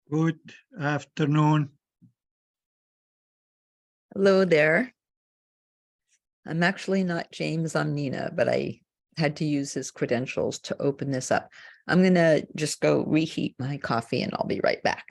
Good afternoon. Hello there. I'm actually not James, I'm Nina, but I had to use his credentials to open this up. I'm gonna just go reheat my coffee and I'll be right back.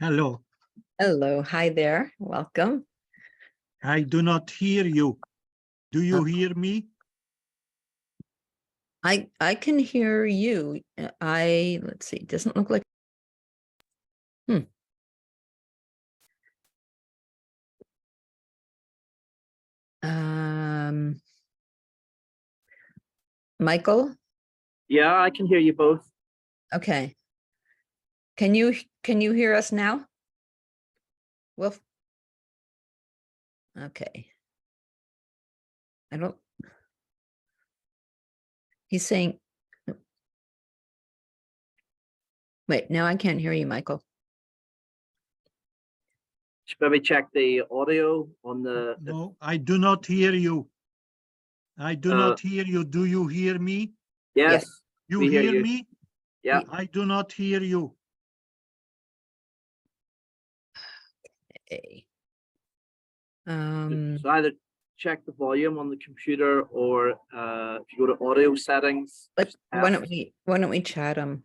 Hello. Hello, hi there, welcome. I do not hear you. Do you hear me? I can hear you. Let's see, doesn't look like. Michael? Yeah, I can hear you both. Okay. Can you hear us now? Wilf? Okay. I don't. He's saying. Wait, now I can't hear you, Michael. Should maybe check the audio on the. No, I do not hear you. I do not hear you. Do you hear me? Yes, You we hear you. me? Yeah. I do not hear you. Okay. So either check the volume on the computer or if you go to audio settings. Why don't we chat them?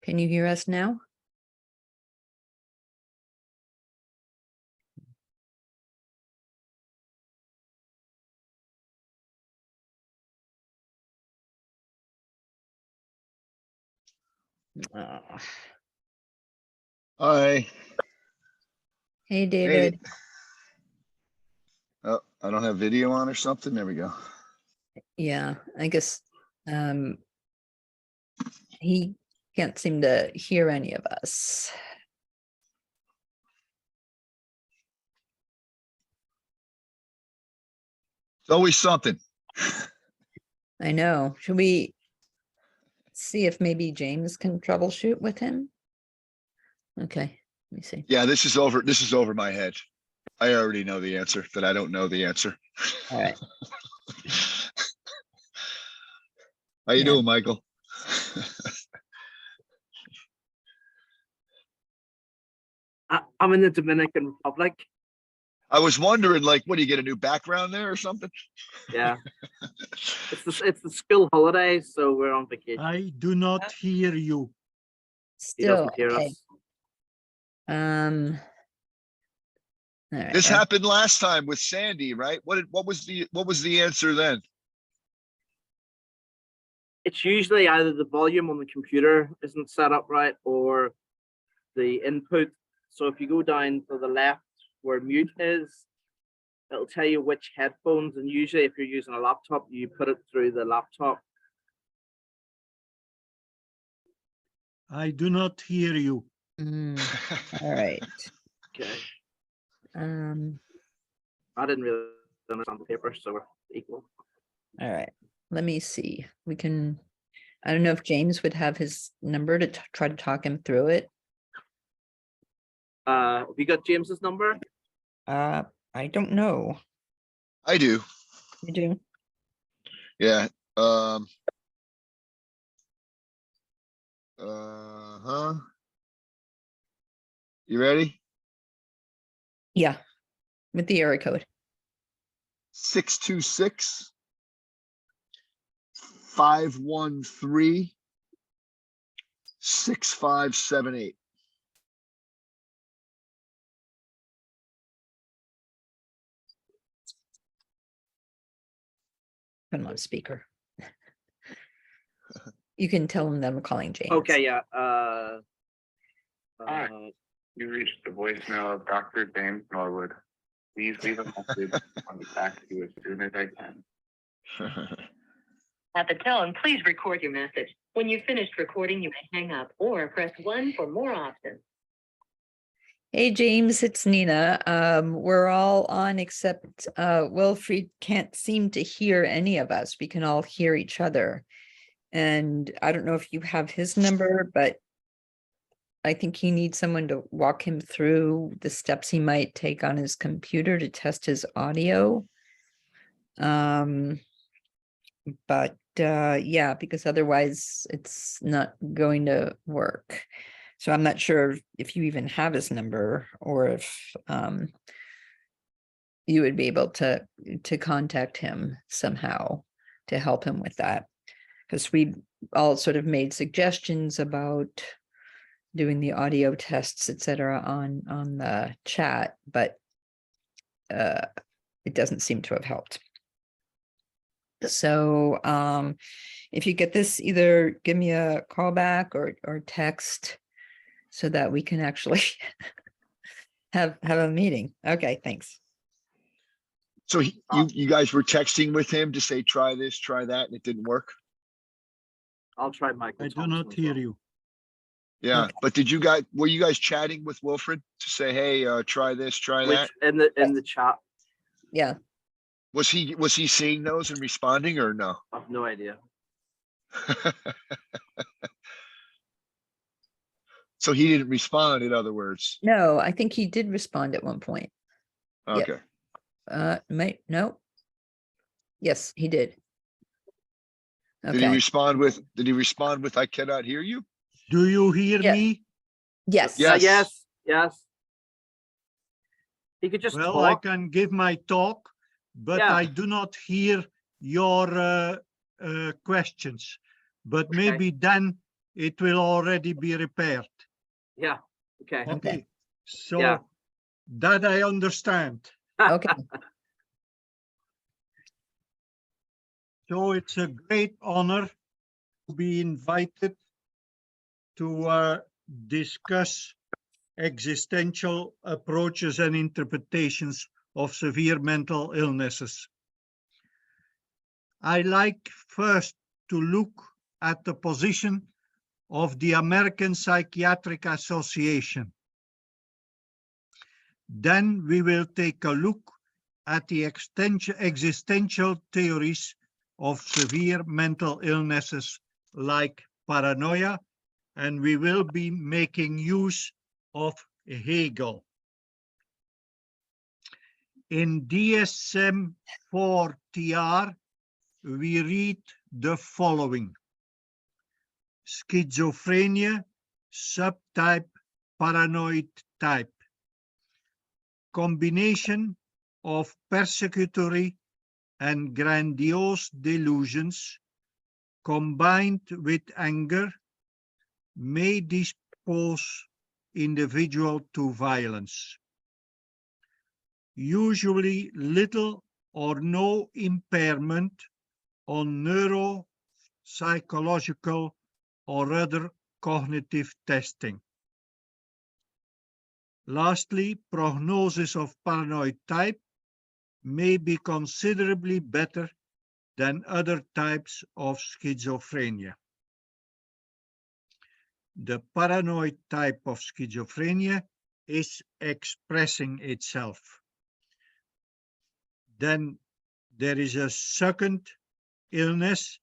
Can you hear us now? Hi. Hey, David. Hey. Oh, I don't have video on or something. There we go. Yeah, I guess He can't seem to hear any of us. It's always something. I know. Should we see if maybe James can troubleshoot with him? Okay, let me see. Yeah, this is over my head. I already know the answer, that I don't know the answer. All right. How you Yeah. doing, Michael? I'm in the Dominican Republic. I was wondering, like, what, do you get a new background there or something? Yeah. It's the school holidays, so we're on vacation. I do not hear you. He Still, doesn't hear okay. us. All right. This happened last time with Sandy, right? What was the answer then? It's usually either the volume on the computer isn't set up right or the input. So if you go down to the left where mute is, it'll tell you which headphones. And usually if you're using a laptop, you put it through the laptop. I do not hear you. All right. Okay. I I didn't really understand the paper, so we're equal. All right. Let me see. We can, I don't know if James would have his number to try to talk him through it. Have you got James's number? I don't know. I do. You do? Yeah. You ready? Yeah. With the area code. 626 513 6578. Put him on speaker. You can tell him that I'm calling James. Okay, yeah. Hi. You reached the voicemail of Dr. James Norwood. Please leave a message. I'll get back to you as soon as I can. At the tone, please record your message. When you've finished recording, you may hang up or press 1 for more options. Hey, James, it's Nina. We're all on except Wilfried can't seem to hear any of us. We can all hear each other. And I don't know if you have his number, but I think he needs someone to walk him through the steps he might take on his computer to test his audio. Yeah, because otherwise it's not going to work. So I'm not sure if you even have his number or if you would be able to contact him somehow to help him with that. Because we all sort of made suggestions about doing the audio tests, etc., on the chat, but it doesn't seem to have helped. So if you get this, either give me a call back or text so that we can actually have a meeting. Okay, thanks. So you guys were texting with him to say, try this, try that, and it didn't work? I'll try Michael. I do not hear you. Yeah, Okay. but were you guys chatting with Wilfried to say, hey, try this, try that? In the chat. Yeah. Was he seeing those and responding or no? I have no idea. So he didn't respond, in other words. No, I think he did respond at one point. Yep. Okay. No. Yes, he did. Did he Okay. respond with, I cannot hear you? Do you hear Yeah. me? Yes. Yes. Yes. He could just Well, I talk. can give my talk, but Yeah. I do not hear your questions. But Okay. maybe then it will already be repaired. Yeah. Okay. Okay. So Yeah. that I understand. Okay. So it's a great honor to be invited to discuss existential approaches and interpretations of severe mental illnesses. I like first to look at the position of the American Psychiatric Association. Then we will take a look at the existential theories of severe mental illnesses like paranoia, and we will be making use of Hegel. In DSM-4-TR, we read the following: schizophrenia, subtype paranoid type, combination of persecutory and grandiose delusions combined with anger may dispose individual to violence. Usually little or no impairment on neuropsychological or other cognitive testing. Lastly, prognosis of paranoid type may be considerably better than other types of schizophrenia. The paranoid type of schizophrenia is expressing itself. Then there is a second illness,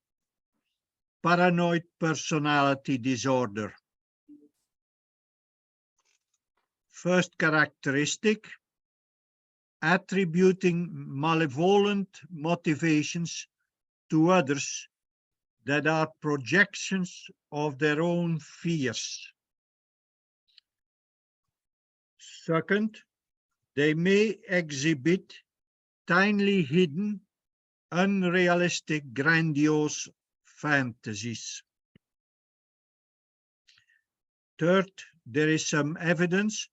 paranoid personality disorder. First characteristic, attributing malevolent motivations to others that are projections of their own fears. Second, they may exhibit tinily hidden, unrealistic, grandiose fantasies. Third, there is some evidence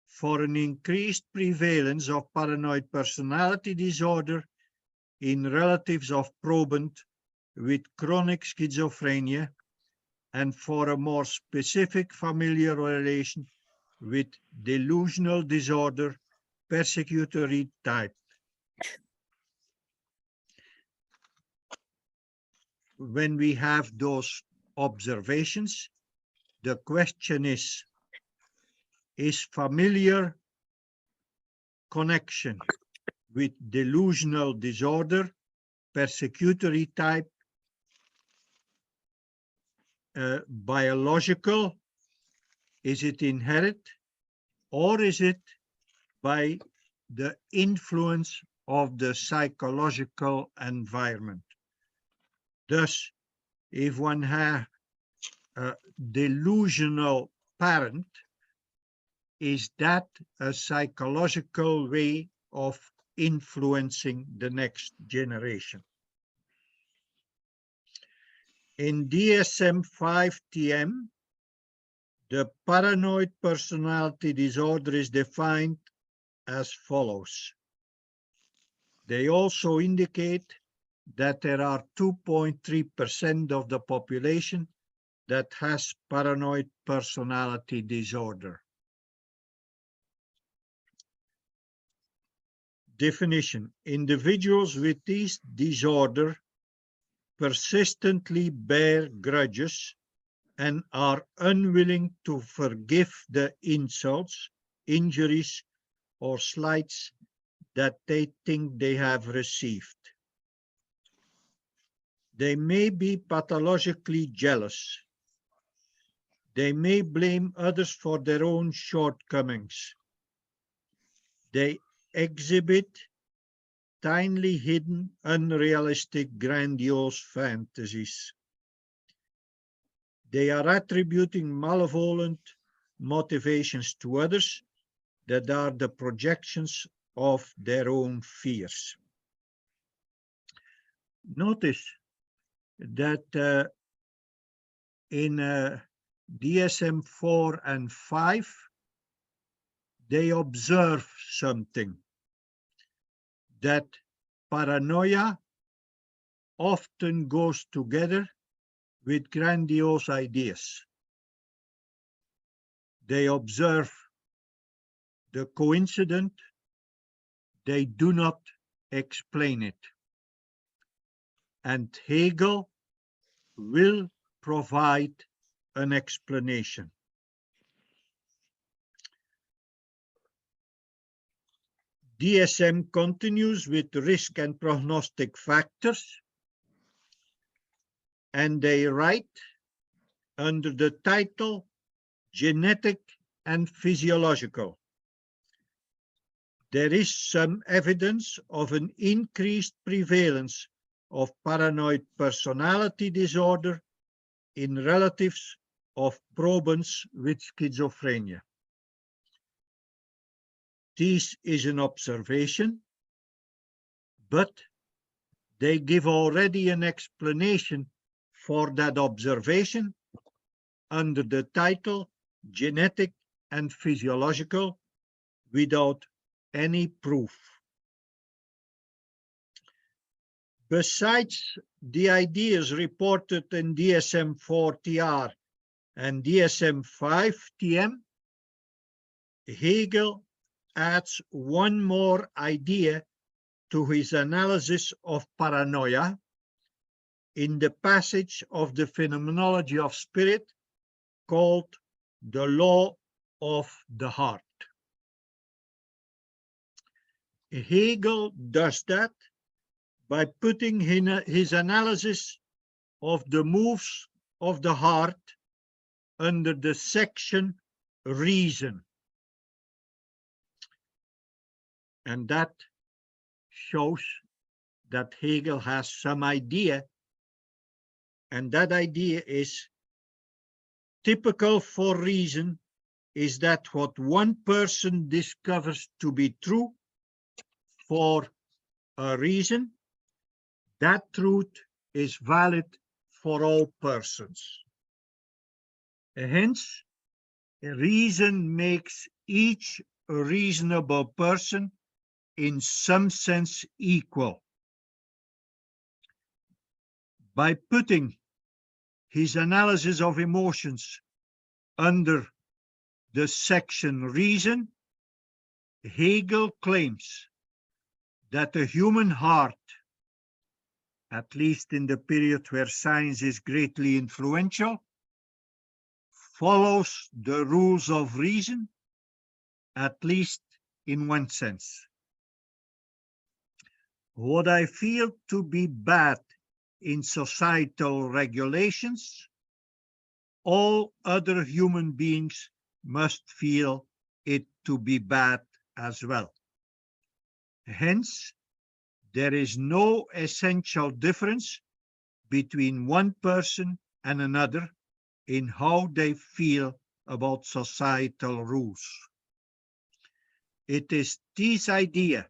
for an increased prevalence of paranoid personality disorder in relatives of proband with chronic schizophrenia, and for a more specific familial relation with delusional disorder, persecutory type. When we have those observations, the question is familiar connection with delusional disorder, persecutory type, biological? Is it inherent, or is it by the influence of the psychological environment? Thus, if one has a delusional parent, is that a psychological way of influencing the next generation? In DSM-5-TM, the paranoid personality disorder is defined as follows. They also indicate that there are 2.3% of the population that has paranoid personality disorder. Definition: individuals with this disorder persistently bear grudges and are unwilling to forgive the insults, injuries, or slights that they think they have received. They may be pathologically jealous. They may blame others for their own shortcomings. They exhibit tinily hidden, unrealistic, grandiose fantasies. They are attributing malevolent motivations to others that are the projections of their own fears. Notice that in DSM-4 and 5, they observe something, that paranoia often goes together with grandiose ideas. They observe the coincident, they do not explain it. And Hegel will provide an explanation. DSM continues with risk and prognostic factors, and they write under the title Genetic and Physiological. There is some evidence of an increased prevalence of paranoid personality disorder in relatives of probants with schizophrenia. This is an observation, but they give already an explanation for that observation under the title Genetic and Physiological without any proof. Besides the ideas reported in DSM-4-TR and DSM-5-TM, Hegel adds one more idea to his analysis of paranoia in the passage of the phenomenology of spirit called the law of the heart. Hegel does that by putting his analysis of the moves of the heart under the section reason. And that shows that Hegel has some idea, and that idea is typical for reason is that what one person discovers to be true for a reason, that truth is valid for all persons. Hence, reason makes each reasonable person in some sense equal. By putting his analysis of emotions under the section reason, Hegel claims that the human heart, at least in the period where science is greatly influential, follows the rules of reason, at least in one sense. What I feel to be bad in societal regulations, all other human beings must feel it to be bad as well. Hence, there is no essential difference between one person and another in how they feel about societal rules. It is this idea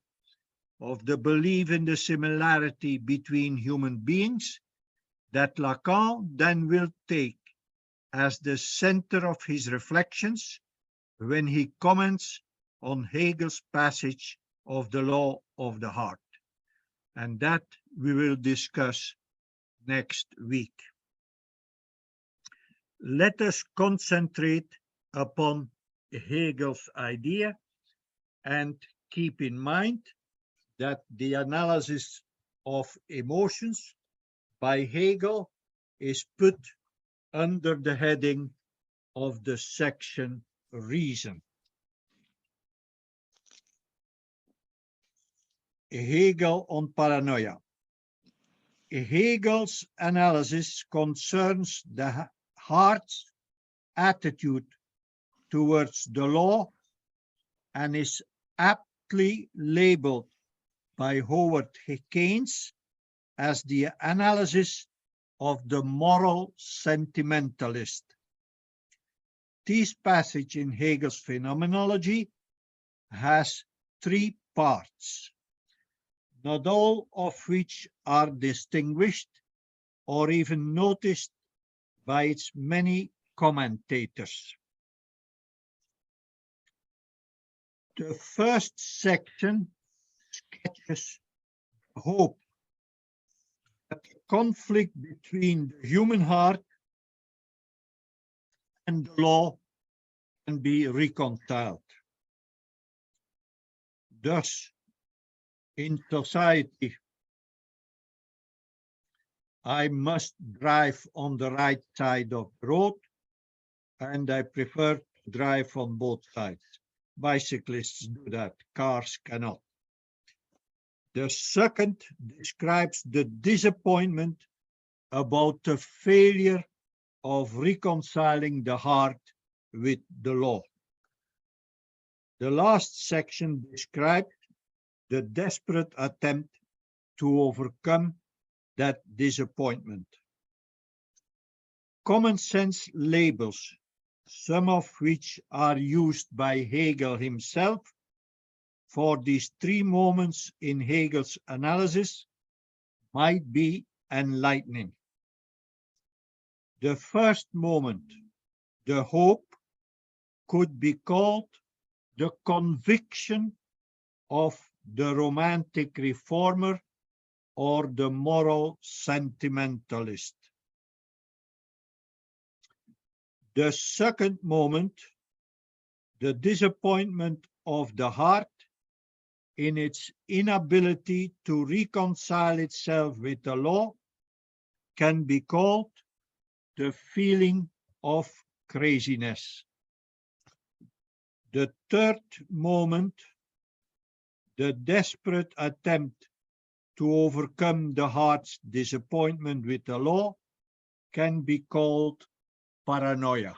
of the belief in the similarity between human beings that Lacan then will take as the center of his reflections when he comments on Hegel's passage of the law of the heart. And that we will discuss next week. Let us concentrate upon Hegel's idea and keep in mind that the analysis of emotions by Hegel is put under the heading of the section reason. Hegel on paranoia. Hegel's analysis concerns the heart's attitude towards the law and is aptly labeled by Howard Keynes as the analysis of the moral sentimentalist. This passage in Hegel's phenomenology has three parts, not all of which are distinguished or even noticed by its many commentators. The first section sketches hope that the conflict between the human heart and the law can be reconciled. Thus, in society, I must drive on the right side of the road, and I prefer to drive on both sides. Bicyclists do that, cars cannot. The second describes the disappointment about the failure of reconciling the heart with the law. The last section describes the desperate attempt to overcome that disappointment. Common sense labels, some of which are used by Hegel himself for these three moments in Hegel's analysis, might be enlightening. The first moment, the hope, could be called the conviction of the romantic reformer or the moral sentimentalist. The second moment, the disappointment of the heart in its inability to reconcile itself with the law, can be called the feeling of craziness. The third moment, the desperate attempt to overcome the heart's disappointment with the law, can be called paranoia.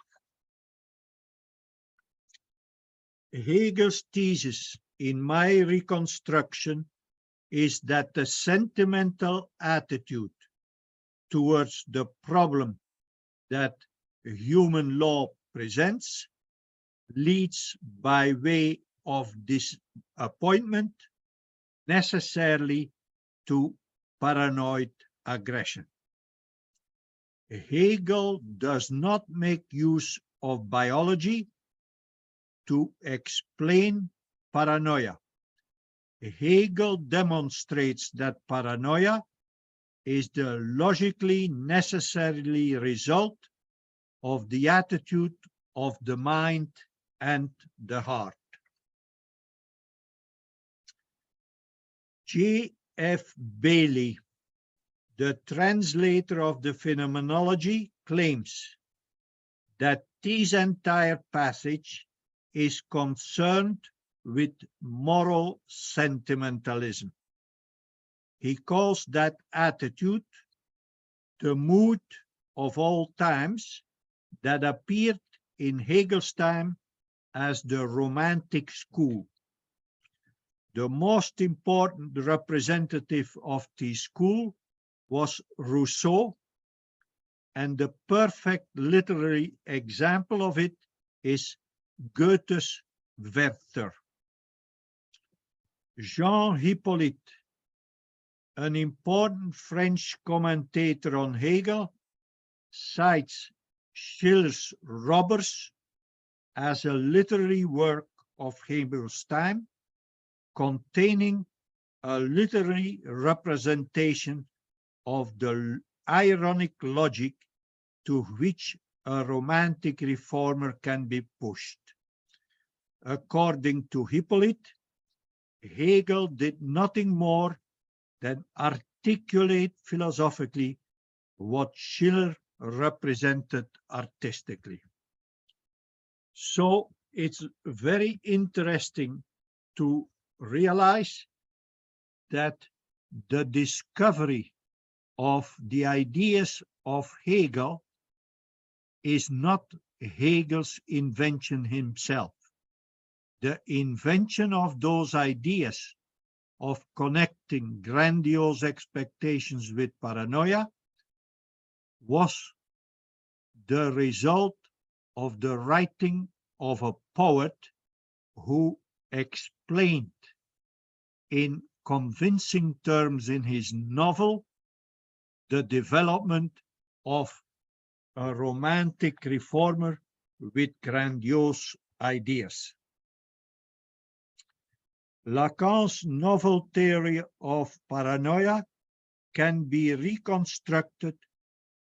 Hegel's thesis in my reconstruction is that the sentimental attitude towards the problem that human law presents leads by way of disappointment necessarily to paranoid aggression. Hegel does not make use of biology to explain paranoia. Hegel demonstrates that paranoia is the logically necessarily result of the attitude of the mind and the heart. J.F. Bailey, the translator of the phenomenology, claims that this entire passage is concerned with moral sentimentalism. He calls that attitude the mood of all times that appeared in Hegel's time as the Romantic school. The most important representative of this school was Rousseau, and the perfect literary example of it is Goethe's Werther. Jean Hippolyte, an important French commentator on Hegel, cites Schiller's Robbers as a literary work of Hegel's time, containing a literary representation of the ironic logic to which a romantic reformer can be pushed. According to Hippolyte, Hegel did nothing more than articulate philosophically what Schiller represented artistically. So it's very interesting to realize that the discovery of the ideas of Hegel is not Hegel's invention himself. The invention of those ideas of connecting grandiose expectations with paranoia was the result of the writing of a poet who explained in convincing terms in his novel the development of a romantic reformer with grandiose ideas. Lacan's novel theory of paranoia can be reconstructed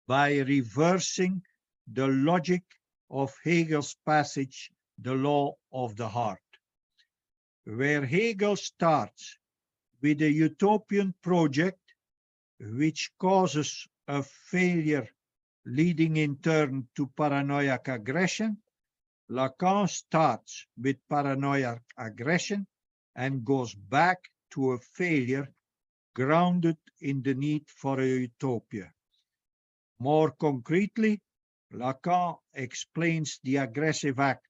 by reversing the logic of Hegel's passage, The Law of the Heart, where Hegel starts with a utopian project which causes a failure leading in turn to paranoid aggression, Lacan starts with paranoid aggression and goes back to a failure grounded in the need for a utopia. More concretely, Lacan explains the aggressive act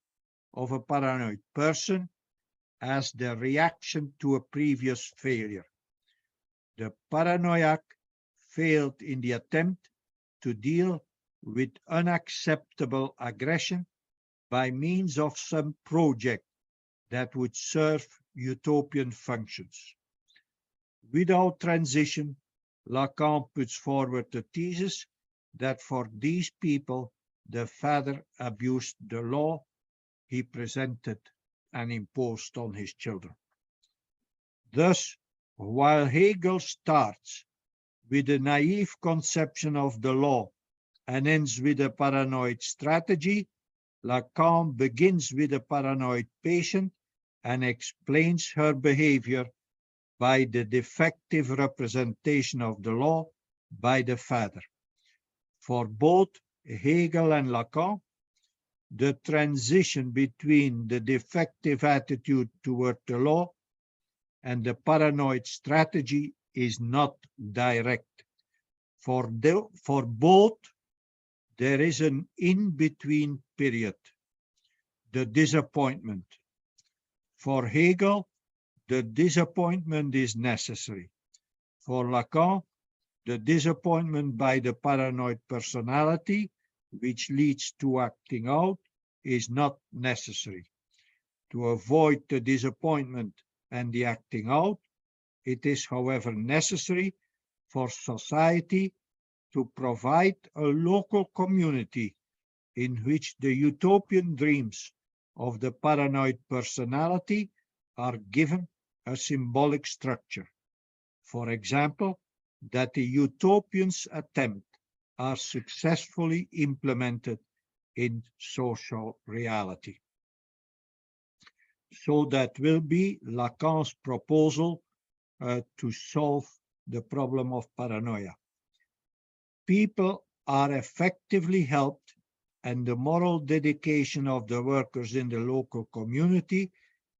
of a paranoid person as the reaction to a previous failure. The paranoiac failed in the attempt to deal with unacceptable aggression by means of some project that would serve utopian functions. Without transition, Lacan puts forward the thesis that for these people, the father abused the law he presented and imposed on his children. Thus, while Hegel starts with a naive conception of the law and ends with a paranoid strategy, Lacan begins with a paranoid patient and explains her behavior by the defective representation of the law by the father. For both Hegel and Lacan, the transition between the defective attitude toward the law and the paranoid strategy is not direct. For both, there is an in-between period, the disappointment. For Hegel, the disappointment is necessary. For Lacan, the disappointment by the paranoid personality, which leads to acting out, is not necessary. To avoid the disappointment and the acting out, it is, however, necessary for society to provide a local community in which the utopian dreams of the paranoid personality are given a symbolic structure. For example, that the utopian's attempt are successfully implemented in social reality. So that will be Lacan's proposal to solve the problem of paranoia. People are effectively helped, and the moral dedication of the workers in the local community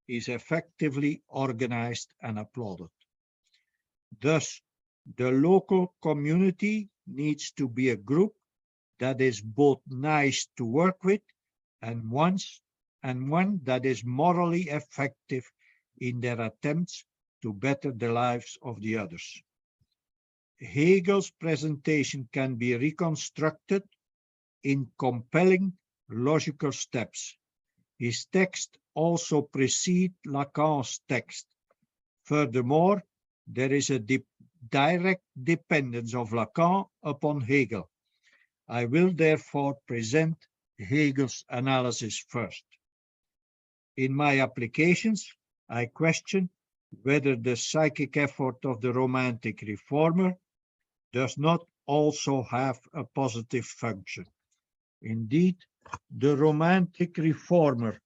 is effectively organized and applauded. Thus, the local community needs to be a group that is both nice to work with and one that is morally effective in their attempts to better the lives of the others. Hegel's presentation can be reconstructed in compelling logical steps. His text also precedes Lacan's text. Furthermore, there is a direct dependence of Lacan upon Hegel. I will therefore present Hegel's analysis first. In my applications, I question whether the psychic effort of the romantic reformer does not also have a positive function. Indeed, the romantic reformer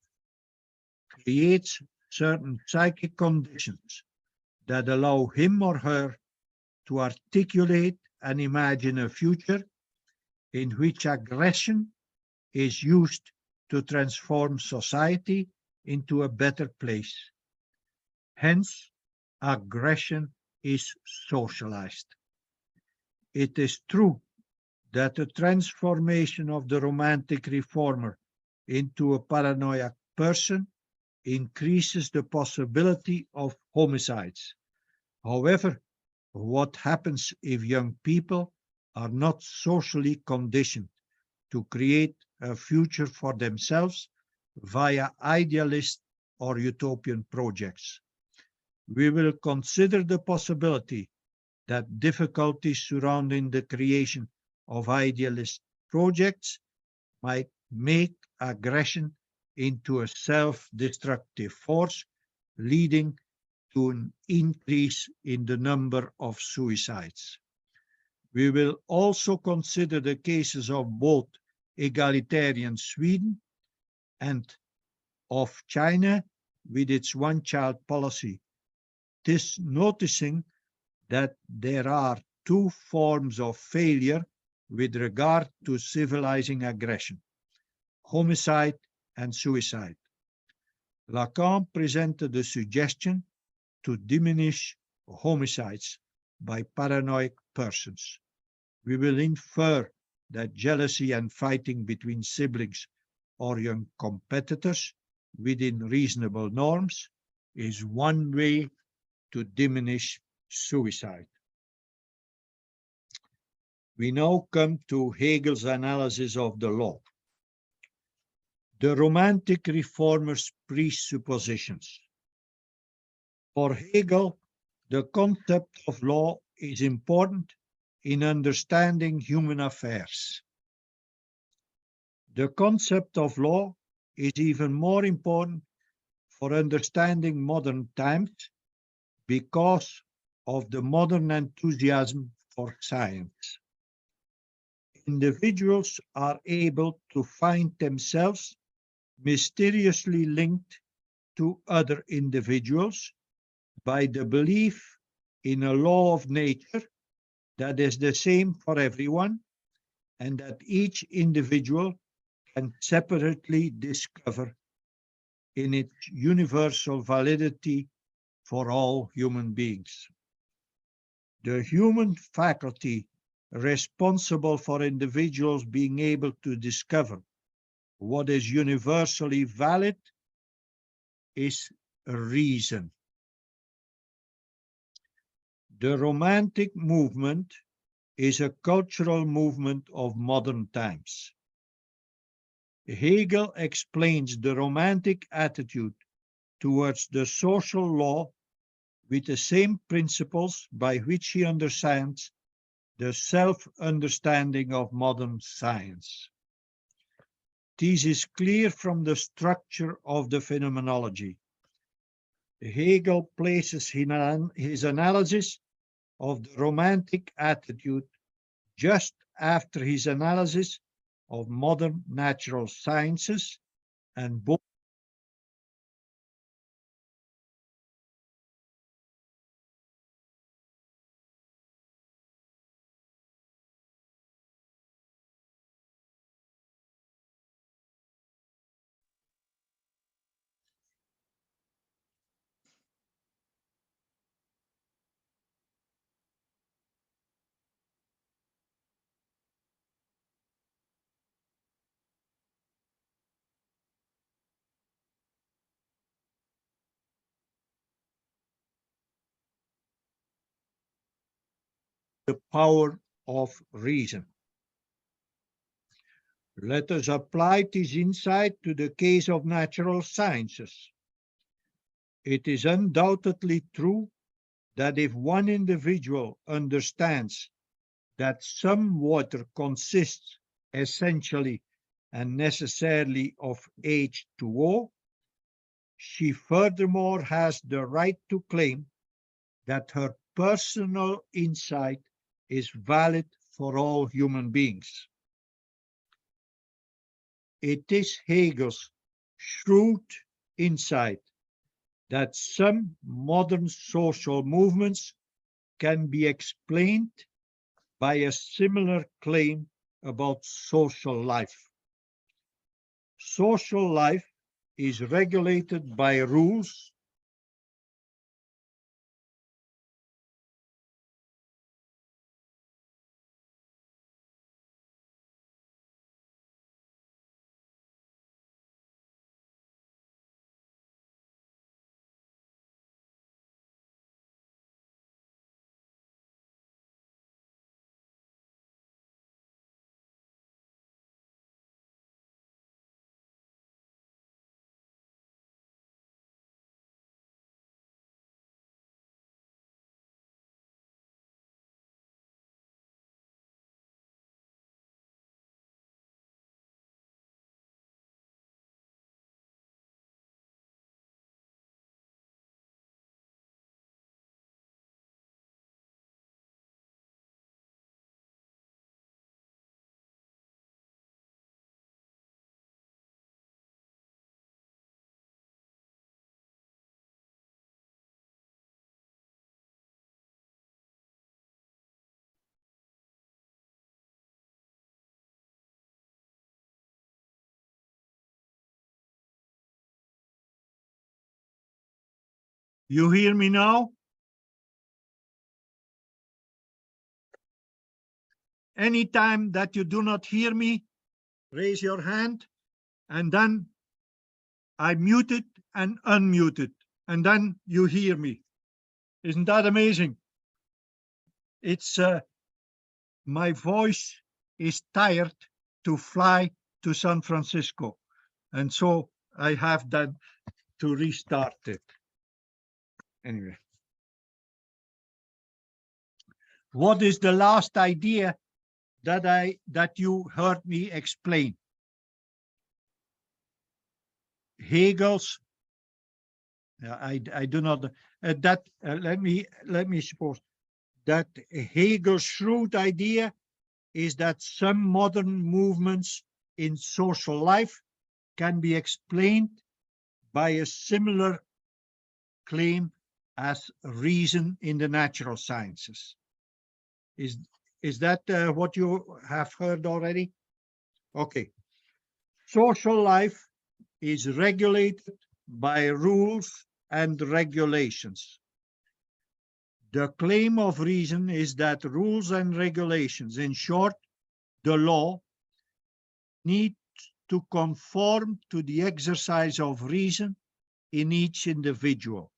creates certain psychic conditions that allow him or her to articulate and imagine a future in which aggression is used to transform society into a better place. Hence, aggression is socialized. It is true that the transformation of the romantic reformer into a paranoid person increases the possibility of homicides. However, what happens if young people are not socially conditioned to create a future for themselves via idealist or utopian projects? We will consider the possibility that difficulties surrounding the creation of idealist projects might make aggression into a self-destructive force, leading to an increase in the number of suicides. We will also consider the cases of both egalitarian Sweden and of China with its one-child policy, noticing that there are two forms of failure with regard to civilizing aggression: homicide and suicide. Lacan presented the suggestion to diminish homicides by paranoid persons. We will infer that jealousy and fighting between siblings or young competitors within reasonable norms is one way to diminish suicide. We now come to Hegel's analysis of the law. The Romantic reformers' presuppositions. For Hegel, the concept of law is important in understanding human affairs. The concept of law is even more important for understanding modern times because of the modern enthusiasm for science. Individuals are able to find themselves mysteriously linked to other individuals by the belief in a law of nature that is the same for everyone and that each individual can separately discover in its universal validity for all human beings. The human faculty responsible for individuals being able to discover what is universally valid is reason. The Romantic movement is a cultural movement of modern times. Hegel explains the Romantic attitude towards the social law with the same principles by which he understands the self-understanding of modern science. This is clear from the structure of the phenomenology. Hegel places his analysis of the Romantic attitude just after his analysis of modern natural sciences, and both the power of reason. Let us apply this insight to the case of natural sciences. It is undoubtedly true that if one individual understands that some water consists essentially and necessarily of H2O, she furthermore has the right to claim that her personal insight is valid for all human beings. It is Hegel's shrewd insight that some modern social movements can be explained by a similar claim about social life. Social life is regulated by rules You hear me now? Anytime that you do not hear me, raise your hand, and then I mute it and unmute it, and then you hear me. Isn't that amazing? It's my voice is tired to fly to San Francisco, and so I have that to restart it. Anyway, what is the last idea that you heard me explain? Hegel's. I do not let me suppose that Hegel's shrewd idea is that some modern movements in social life can be explained by a similar claim as reason in the natural sciences. Is that what you have heard already? Okay. Social life is regulated by rules and regulations. The claim of reason is that rules and regulations, in short, the law, need to conform to the exercise of reason in each individual.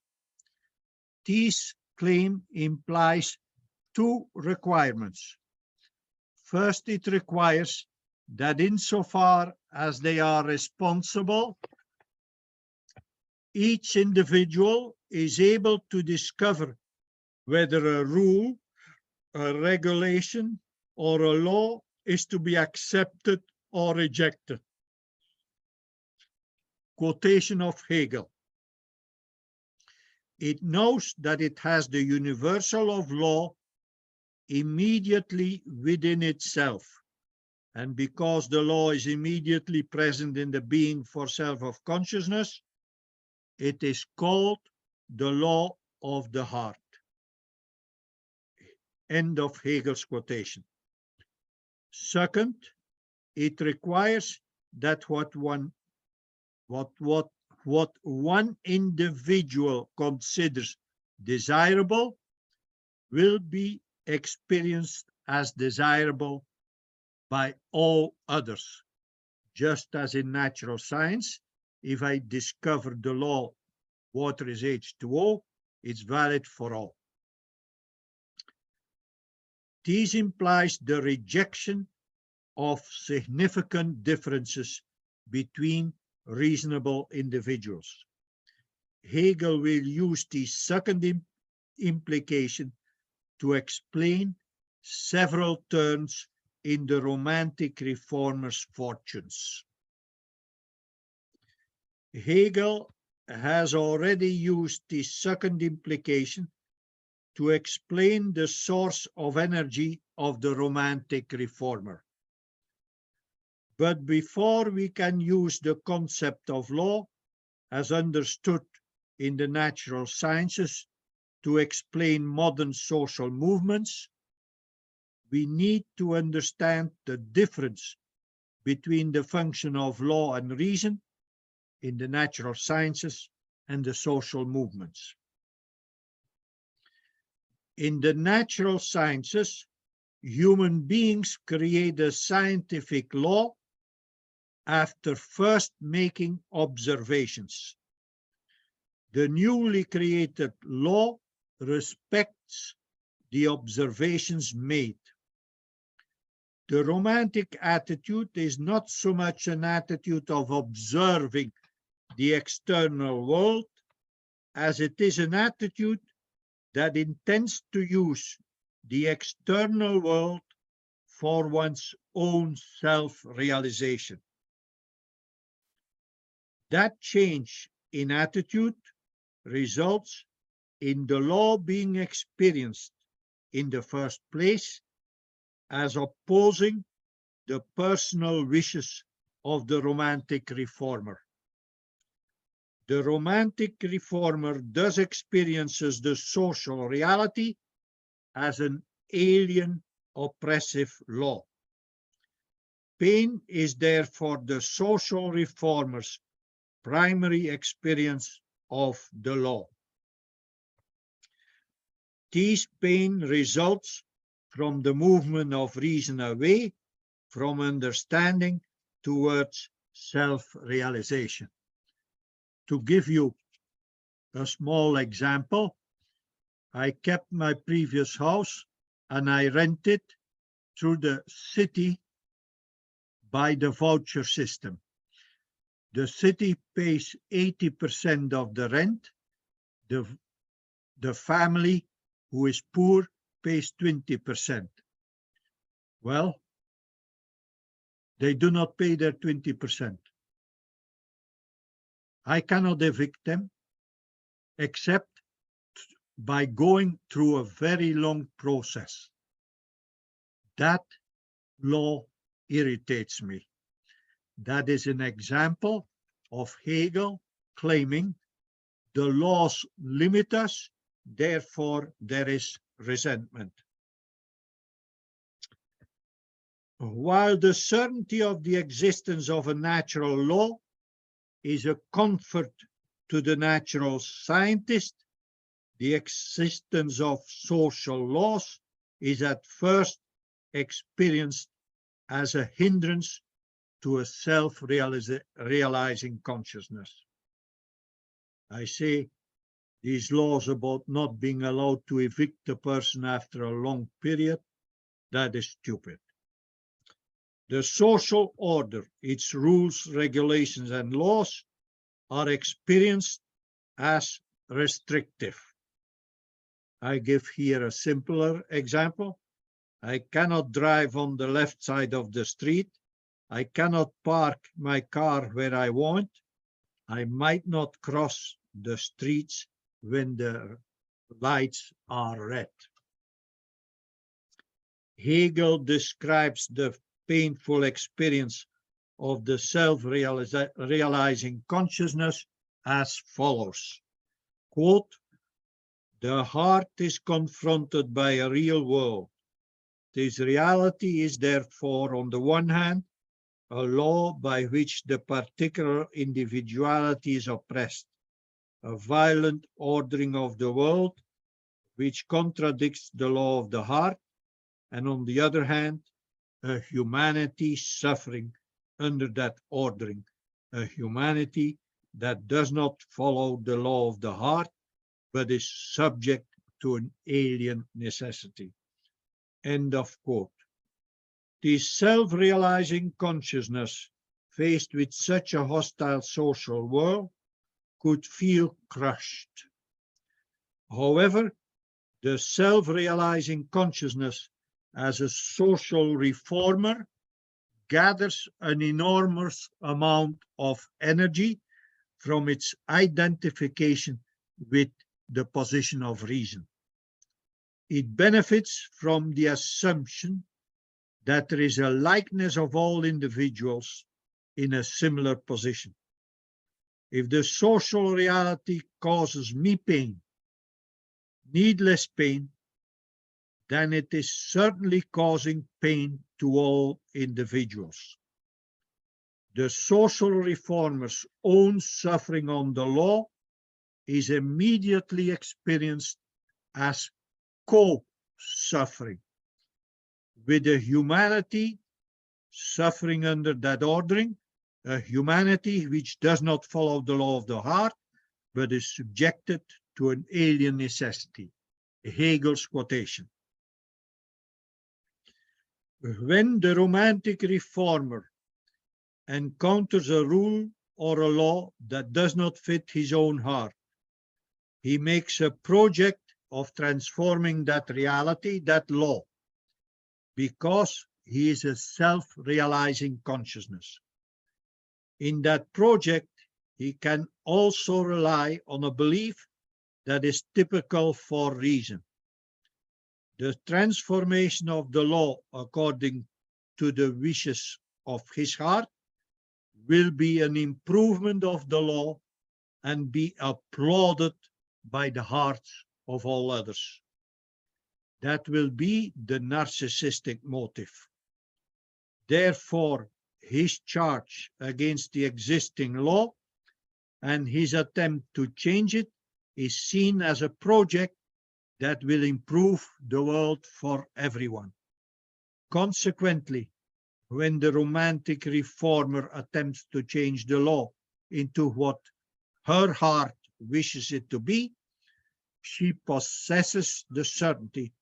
This claim implies two requirements. First, it requires that insofar as they are responsible, each individual is able to discover whether a rule, a regulation, or a law is to be accepted or rejected. Quotation of Hegel. It knows that it has the universal of law immediately within itself. And because the law is immediately present in the being for self of consciousness, it is called the law of the heart. End of Hegel's quotation. Second, it requires that what one individual considers desirable will be experienced as desirable by all others. Just as in natural science, if I discover the law water is H2O, it's valid for all. This implies the rejection of significant differences between reasonable individuals. Hegel will use the second implication to explain several turns in the Romantic reformers' fortunes. Hegel has already used the second implication to explain the source of energy of the Romantic reformer. But before we can use the concept of law as understood in the natural sciences to explain modern social movements, we need to understand the difference between the function of law and reason in the natural sciences and the social movements. In the natural sciences, human beings create a scientific law after first making observations. The newly created law respects the observations made. The Romantic attitude is not so much an attitude of observing the external world as it is an attitude that intends to use the external world for one's own self-realization. That change in attitude results in the law being experienced in the first place as opposing the personal wishes of the Romantic reformer. The Romantic reformer thus experiences the social reality as an alien, oppressive law. Pain is therefore the social reformer's primary experience of the law. This pain results from the movement of reason away from understanding towards self-realization. To give you a small example, I kept my previous house and I rented through the city by the voucher system. The city pays 80% of the rent. The family who is poor pays 20%. Well, they do not pay their 20%. I cannot evict them except by going through a very long process. That law irritates me. That is an example of Hegel claiming the laws limit us, therefore there is resentment. While the certainty of the existence of a natural law is a comfort to the natural scientist, the existence of social laws is at first experienced as a hindrance to a self-realizing consciousness. I say these laws about not being allowed to evict a person after a long period, that is stupid. The social order, its rules, regulations, and laws are experienced as restrictive. I give here a simpler example. I cannot drive on the left side of the street. I cannot park my car where I want. I might not cross the streets when the lights are red. Hegel describes the painful experience of the self-realizing consciousness as follows. Quote, "The heart is confronted by a real world. This reality is therefore, on the one hand, a law by which the particular individuality is oppressed, a violent ordering of the world which contradicts the law of the heart, and on the other hand, a humanity suffering under that ordering, a humanity that does not follow the law of the heart, but is subject to an alien necessity." End of quote. This self-realizing consciousness, faced with such a hostile social world, could feel crushed. However, the self-realizing consciousness as a social reformer gathers an enormous amount of energy from its identification with the position of reason. It benefits from the assumption that there is a likeness of all individuals in a similar position. If the social reality causes me pain, needless pain, then it is certainly causing pain to all individuals. The social reformer's own suffering on the law is immediately experienced as co-suffering, with a humanity suffering under that ordering, a humanity which does not follow the law of the heart, but is subjected to an alien necessity. Hegel's quotation. When the romantic reformer encounters a rule or a law that does not fit his own heart, he makes a project of transforming that reality, that law, because he is a self-realizing consciousness. In that project, he can also rely on a belief that is typical for reason. The transformation of the law according to the wishes of his heart will be an improvement of the law and be applauded by the hearts of all others. That will be the narcissistic motive. Therefore, his charge against the existing law and his attempt to change it is seen as a project that will improve the world for everyone. Consequently, when the romantic reformer attempts to change the law into what her heart wishes it to be, she possesses the certainty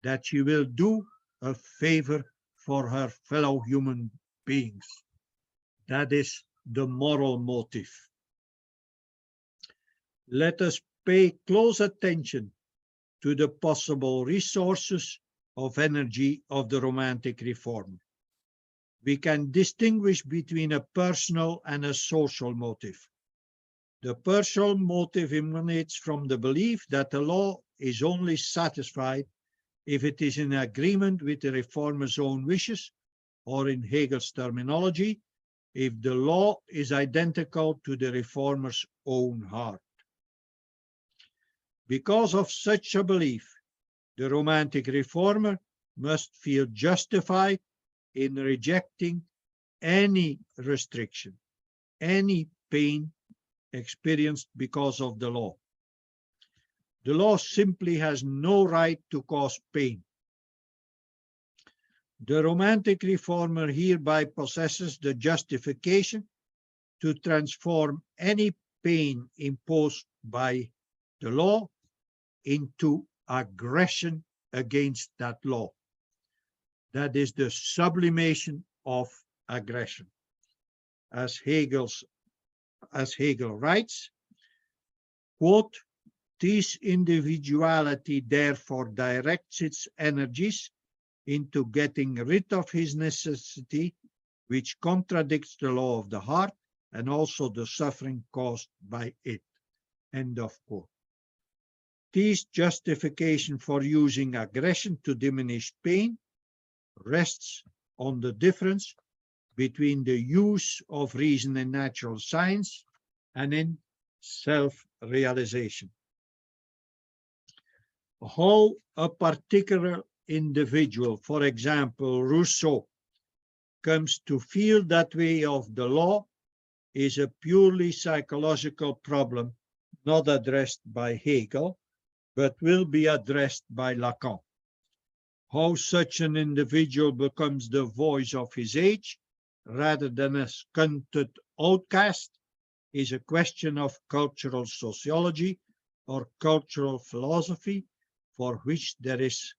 that she will do a favor for her fellow human beings. That is the moral motive. Let us pay close attention to the possible resources of energy of the romantic reformer. We can distinguish between a personal and a social motive. The personal motive emanates from the belief that the law is only satisfied if it is in agreement with the reformer's own wishes, or in Hegel's terminology, if the law is identical to the reformer's own heart. Because of such a belief, the romantic reformer must feel justified in rejecting any restriction, any pain experienced because of the law. The law simply has no right to cause pain. The romantic reformer hereby possesses the justification to transform any pain imposed by the law into aggression against that law. That is the sublimation of aggression. As Hegel writes, quote, "This individuality therefore directs its energies into getting rid of his necessity, which contradicts the law of the heart and also the suffering caused by it." End of quote. This justification for using aggression to diminish pain rests on the difference between the use of reason in natural science and in self-realization. How a particular individual, for example, Rousseau, comes to feel that way of the law is a purely psychological problem not addressed by Hegel, but will be addressed by Lacan. How such an individual becomes the voice of his age rather than a stunted outcast is a question of cultural sociology or cultural philosophy for which there is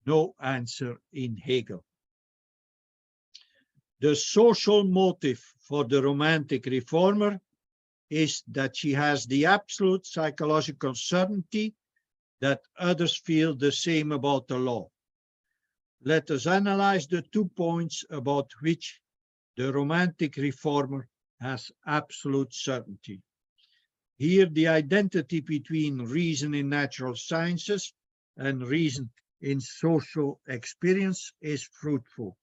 no answer in Hegel. The social motive for the romantic reformer is that she has the absolute psychological certainty that others feel the same about the law. Let us analyze the 2 points about which the romantic reformer has absolute certainty. Here, the identity between reason in natural sciences and reason in social experience is fruitful.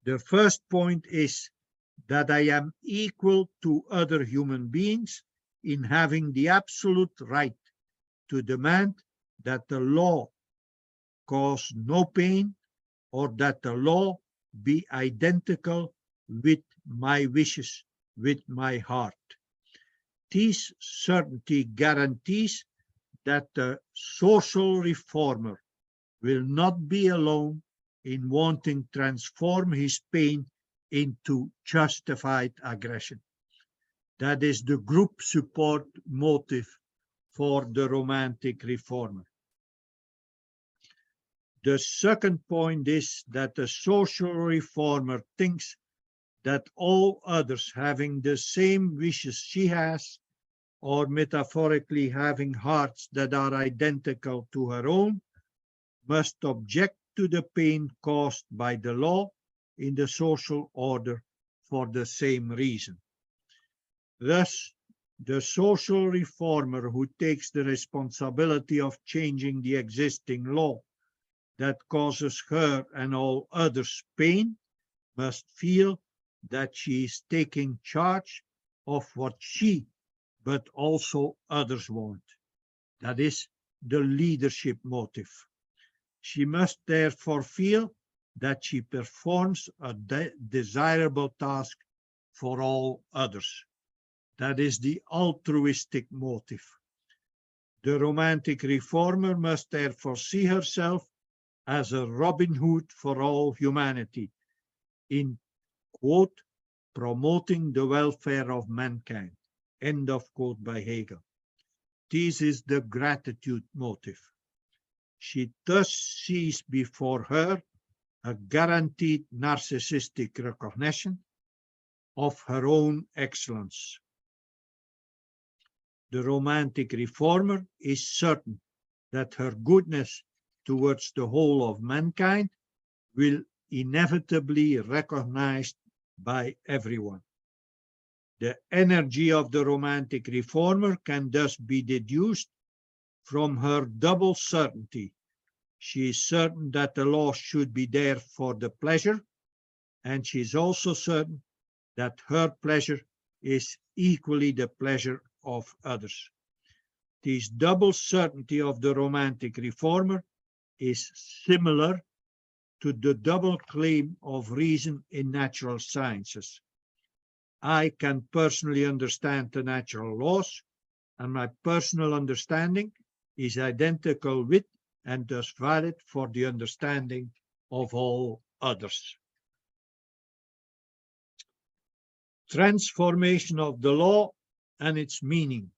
The first point is that I am equal to other human beings in having the absolute right to demand that the law cause no pain or that the law be identical with my wishes, with my heart. This certainty guarantees that the social reformer will not be alone in wanting to transform his pain into justified aggression. That is the group support motive for the romantic reformer. The second point is that the social reformer thinks that all others having the same wishes she has, or metaphorically having hearts that are identical to her own, must object to the pain caused by the law in the social order for the same reason. Thus, the social reformer who takes the responsibility of changing the existing law that causes her and all others pain must feel that she is taking charge of what she, but also others want. That is the leadership motive. She must therefore feel that she performs a desirable task for all others. That is the altruistic motive. The romantic reformer must therefore see herself as a Robin Hood for all humanity, in quote, promoting the welfare of mankind, end of quote by Hegel. This is the gratitude motive. She thus sees before her a guaranteed narcissistic recognition of her own excellence. The romantic reformer is certain that her goodness towards the whole of mankind will inevitably be recognized by everyone. The energy of the romantic reformer can thus be deduced from her double certainty. She is certain that the law should be there for the pleasure, and she is also certain that her pleasure is equally the pleasure of others. This double certainty of the romantic reformer is similar to the double claim of reason in natural sciences. I can personally understand the natural laws, and my personal understanding is identical with and thus valid for the understanding of all others. Transformation of the law and its meaning.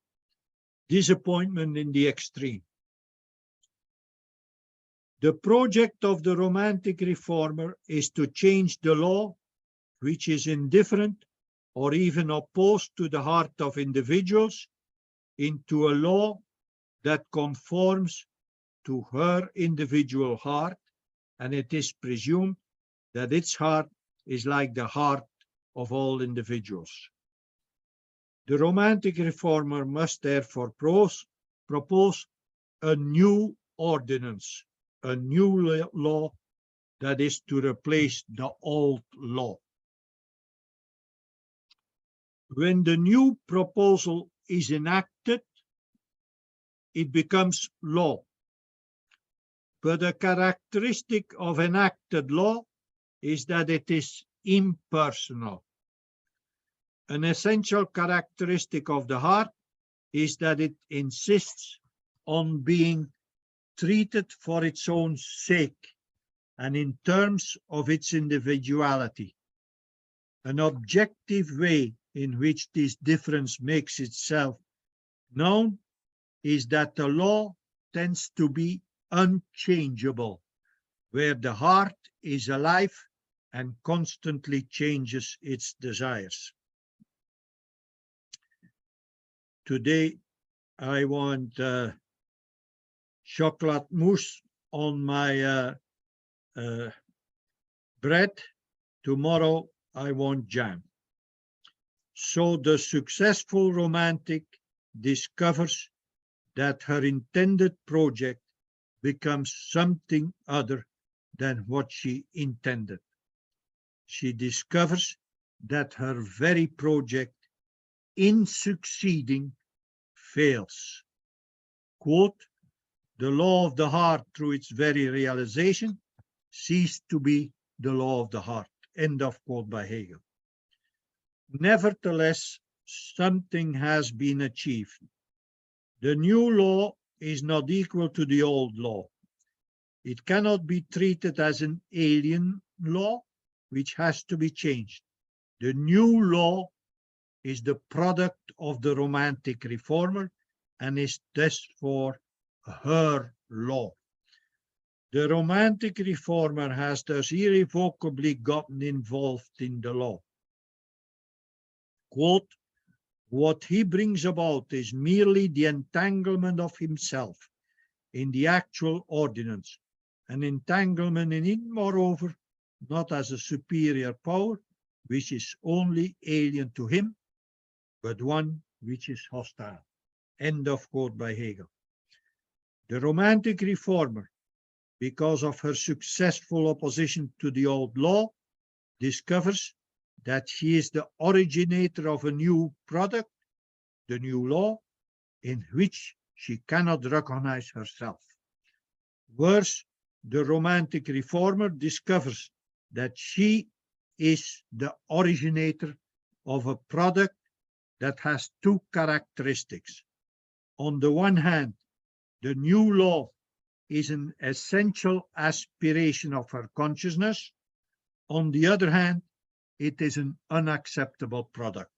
Disappointment in the extreme. The project of the romantic reformer is to change the law, which is indifferent or even opposed to the heart of individuals, into a law that conforms to her individual heart, and it is presumed that its heart is like the heart of all individuals. The romantic reformer must therefore propose a new ordinance, a new law that is to replace the old law. When the new proposal is enacted, it becomes law. But a characteristic of enacted law is that it is impersonal. An essential characteristic of the heart is that it insists on being treated for its own sake and in terms of its individuality. An objective way in which this difference makes itself known is that the law tends to be unchangeable, where the heart is alive and constantly changes its desires. Today, I want chocolate mousse on my bread. Tomorrow, I want jam. So the successful romantic discovers that her intended project becomes something other than what she intended. She discovers that her very project in succeeding fails. Quote, the law of the heart through its very realization ceased to be the law of the heart. End of quote by Hegel. Nevertheless, something has been achieved. The new law is not equal to the old law. It cannot be treated as an alien law, which has to be changed. The new law is the product of the romantic reformer and is therefore her law. The romantic reformer has thus irrevocably gotten involved in the law. Quote, what he brings about is merely the entanglement of himself in the actual ordinance, an entanglement in it, moreover, not as a superior power, which is only alien to him, but one which is hostile. End of quote by Hegel. The romantic reformer, because of her successful opposition to the old law, discovers that she is the originator of a new product, the new law, in which she cannot recognize herself. Worse, the romantic reformer discovers that she is the originator of a product that has two characteristics. On the one hand, The new law is an essential aspiration of her consciousness. On the other hand, it is an unacceptable product.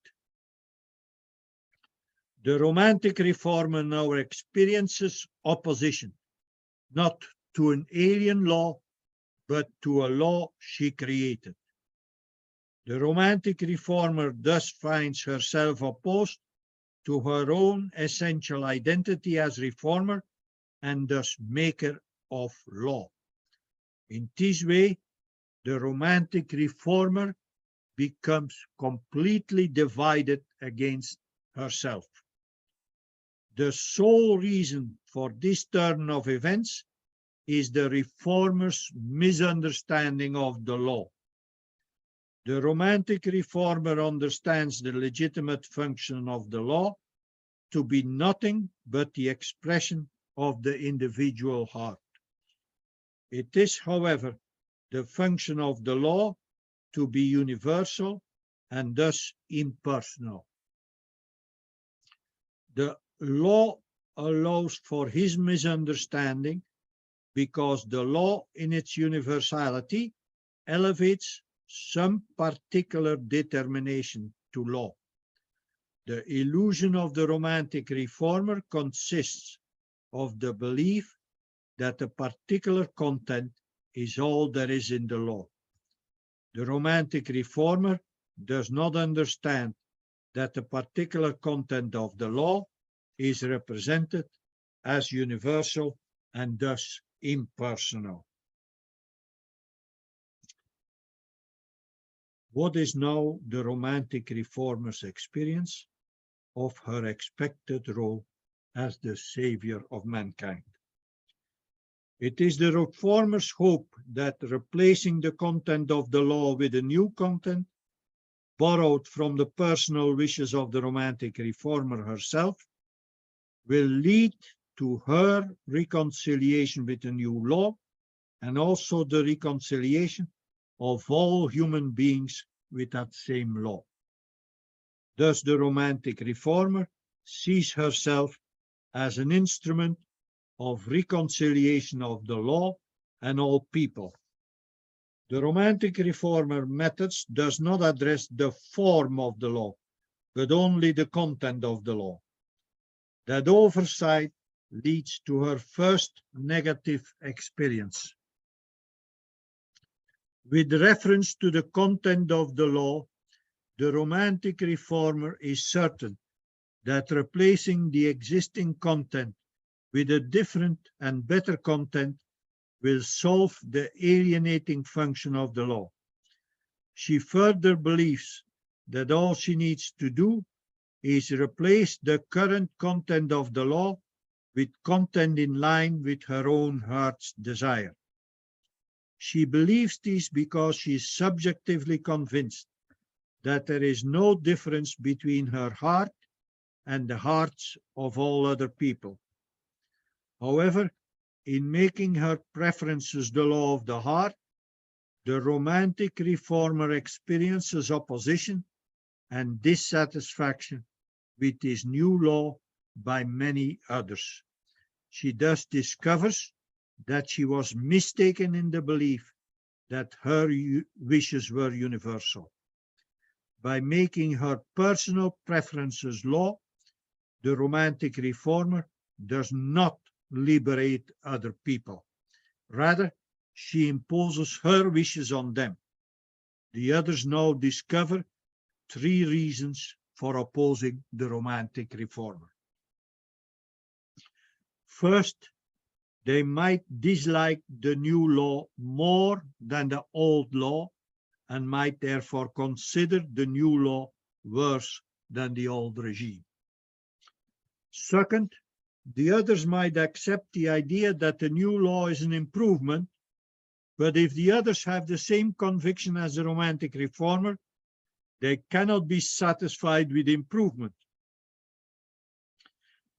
The romantic reformer now experiences opposition, not to an alien law, but to a law she created. The romantic reformer thus finds herself opposed to her own essential identity as reformer and thus maker of law. In this way, the romantic reformer becomes completely divided against herself. The sole reason for this turn of events is the reformer's misunderstanding of the law. The romantic reformer understands the legitimate function of the law to be nothing but the expression of the individual heart. It is, however, the function of the law to be universal and thus impersonal. The law allows for his misunderstanding because the law in its universality elevates some particular determination to law. The illusion of the romantic reformer consists of the belief that a particular content is all there is in the law. The romantic reformer does not understand that the particular content of the law is represented as universal and thus impersonal. What is now the romantic reformer's experience of her expected role as the savior of mankind? It is the reformer's hope that replacing the content of the law with a new content, borrowed from the personal wishes of the romantic reformer herself, will lead to her reconciliation with the new law and also the reconciliation of all human beings with that same law. Thus, the romantic reformer sees herself as an instrument of reconciliation of the law and all people. The romantic reformer methods does not address the form of the law, but only the content of the law. That oversight leads to her first negative experience. With reference to the content of the law, the romantic reformer is certain that replacing the existing content with a different and better content will solve the alienating function of the law. She further believes that all she needs to do is replace the current content of the law with content in line with her own heart's desire. She believes this because she is subjectively convinced that there is no difference between her heart and the hearts of all other people. However, in making her preferences the law of the heart, the romantic reformer experiences opposition and dissatisfaction with this new law by many others. She thus discovers that she was mistaken in the belief that her wishes were universal. By making her personal preferences law, the romantic reformer does not liberate other people. Rather, she imposes her wishes on them. The others now discover 3 reasons for opposing the romantic reformer. First, they might dislike the new law more than the old law and might therefore consider the new law worse than the old regime. Second, the others might accept the idea that the new law is an improvement, but if the others have the same conviction as the romantic reformer, they cannot be satisfied with improvement.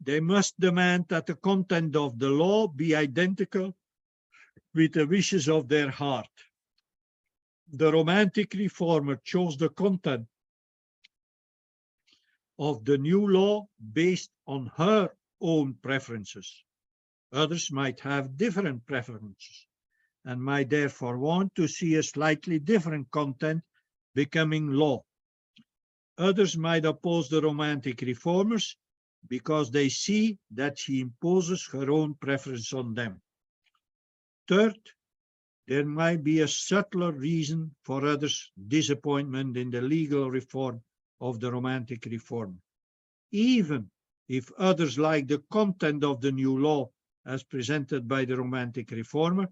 They must demand that the content of the law be identical with the wishes of their heart. The romantic reformer chose the content of the new law based on her own preferences. Others might have different preferences and might therefore want to see a slightly different content becoming law. Others might oppose the romantic reformers because they see that she imposes her own preference on them. Third, there might be a subtler reason for others' disappointment in the legal reform of the romantic reformer. Even if others like the content of the new law as presented by the romantic reformer,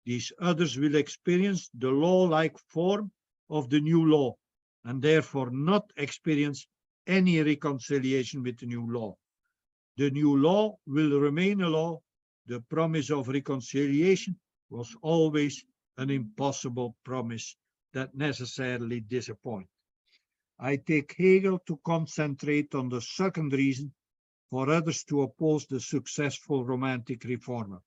these others will experience the law-like form of the new law and therefore not experience any reconciliation with the new law. The new law will remain a law. The promise of reconciliation was always an impossible promise that necessarily disappoints. I take Hegel to concentrate on the second reason for others to oppose the successful romantic reformer.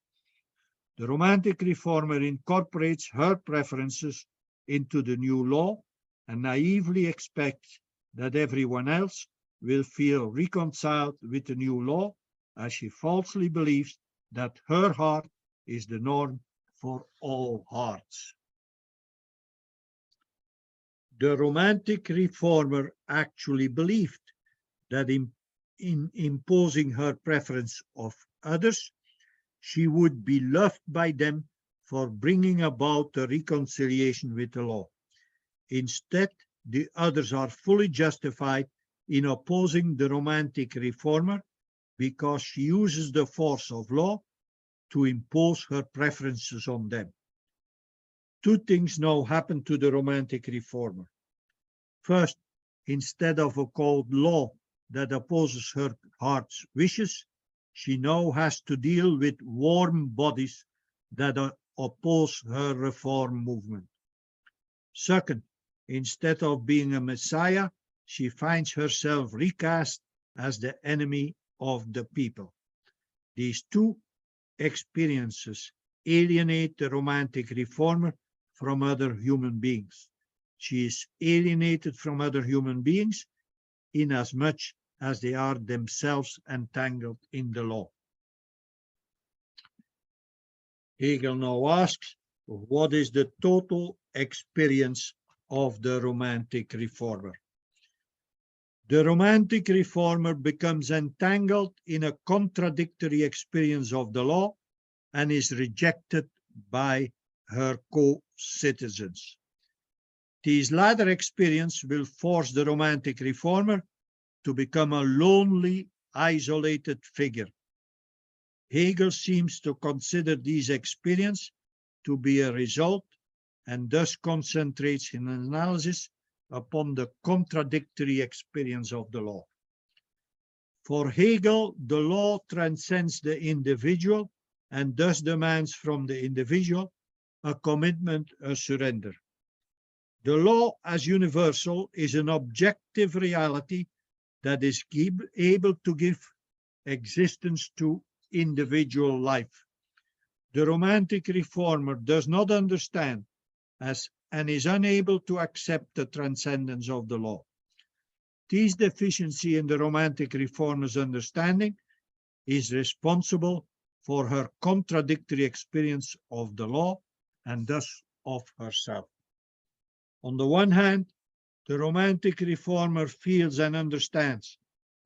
The romantic reformer incorporates her preferences into the new law and naively expects that everyone else will feel reconciled with the new law, as she falsely believes that her heart is the norm for all hearts. The romantic reformer actually believed that in imposing her preference of others, she would be loved by them for bringing about a reconciliation with the law. Instead, the others are fully justified in opposing the romantic reformer because she uses the force of law to impose her preferences on them. Two things now happen to the romantic reformer. First, instead of a cold law that opposes her heart's wishes, she now has to deal with warm bodies that oppose her reform movement. Second, instead of being a messiah, she finds herself recast as the enemy of the people. These two experiences alienate the romantic reformer from other human beings. She is alienated from other human beings inasmuch as they are themselves entangled in the law. Hegel now asks, what is the total experience of the romantic reformer? The romantic reformer becomes entangled in a contradictory experience of the law and is rejected by her co-citizens. This latter experience will force the romantic reformer to become a lonely, isolated figure. Hegel seems to consider this experience to be a result and thus concentrates his analysis upon the contradictory experience of the law. For Hegel, the law transcends the individual and thus demands from the individual a commitment, a surrender. The law as universal is an objective reality that is able to give existence to individual life. The romantic reformer does not understand and is unable to accept the transcendence of the law. This deficiency in the romantic reformer's understanding is responsible for her contradictory experience of the law and thus of herself. On the one hand, the romantic reformer feels and understands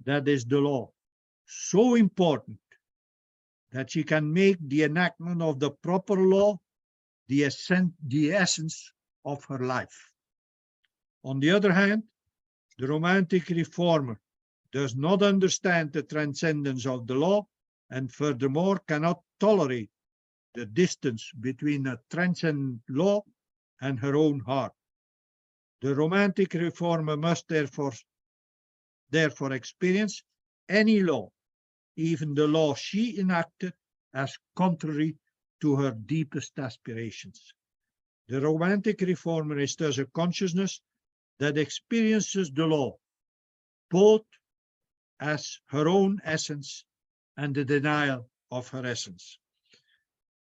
that is the law so important that she can make the enactment of the proper law the essence of her life. On the other hand, the romantic reformer does not understand the transcendence of the law and furthermore cannot tolerate the distance between a transcendent law and her own heart. The romantic reformer must therefore experience any law, even the law she enacted, as contrary to her deepest aspirations. The romantic reformer is thus a consciousness that experiences the law both as her own essence and the denial of her essence.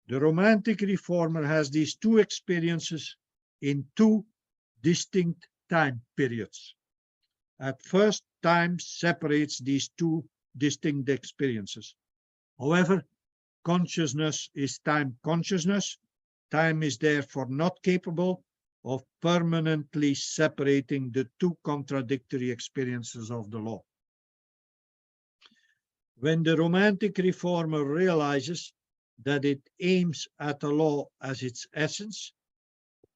The romantic reformer has these two experiences in two distinct time periods. At first, time separates these two distinct experiences. However, consciousness is time consciousness. Time is therefore not capable of permanently separating the two contradictory experiences of the law. When the romantic reformer realizes that it aims at a law as its essence,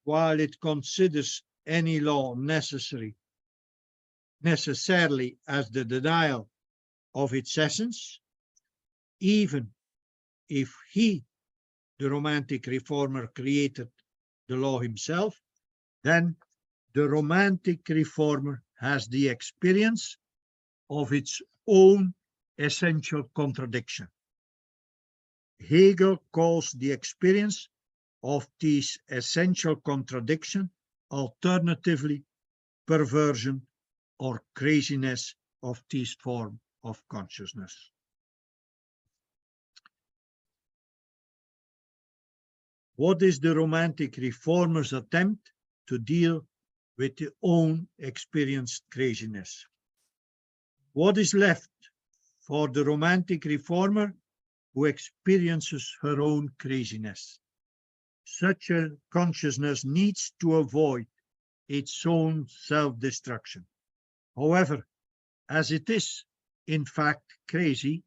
while it considers any law necessarily as the denial of its essence, even if he, the romantic reformer, created the law himself, then the romantic reformer has the experience of its own essential contradiction. Hegel calls the experience of this essential contradiction alternatively perversion or craziness of this form of consciousness. What is the romantic reformer's attempt to deal with the own experienced craziness? What is left for the romantic reformer who experiences her own craziness? Such a consciousness needs to avoid its own self-destruction. However, as it is in fact crazy,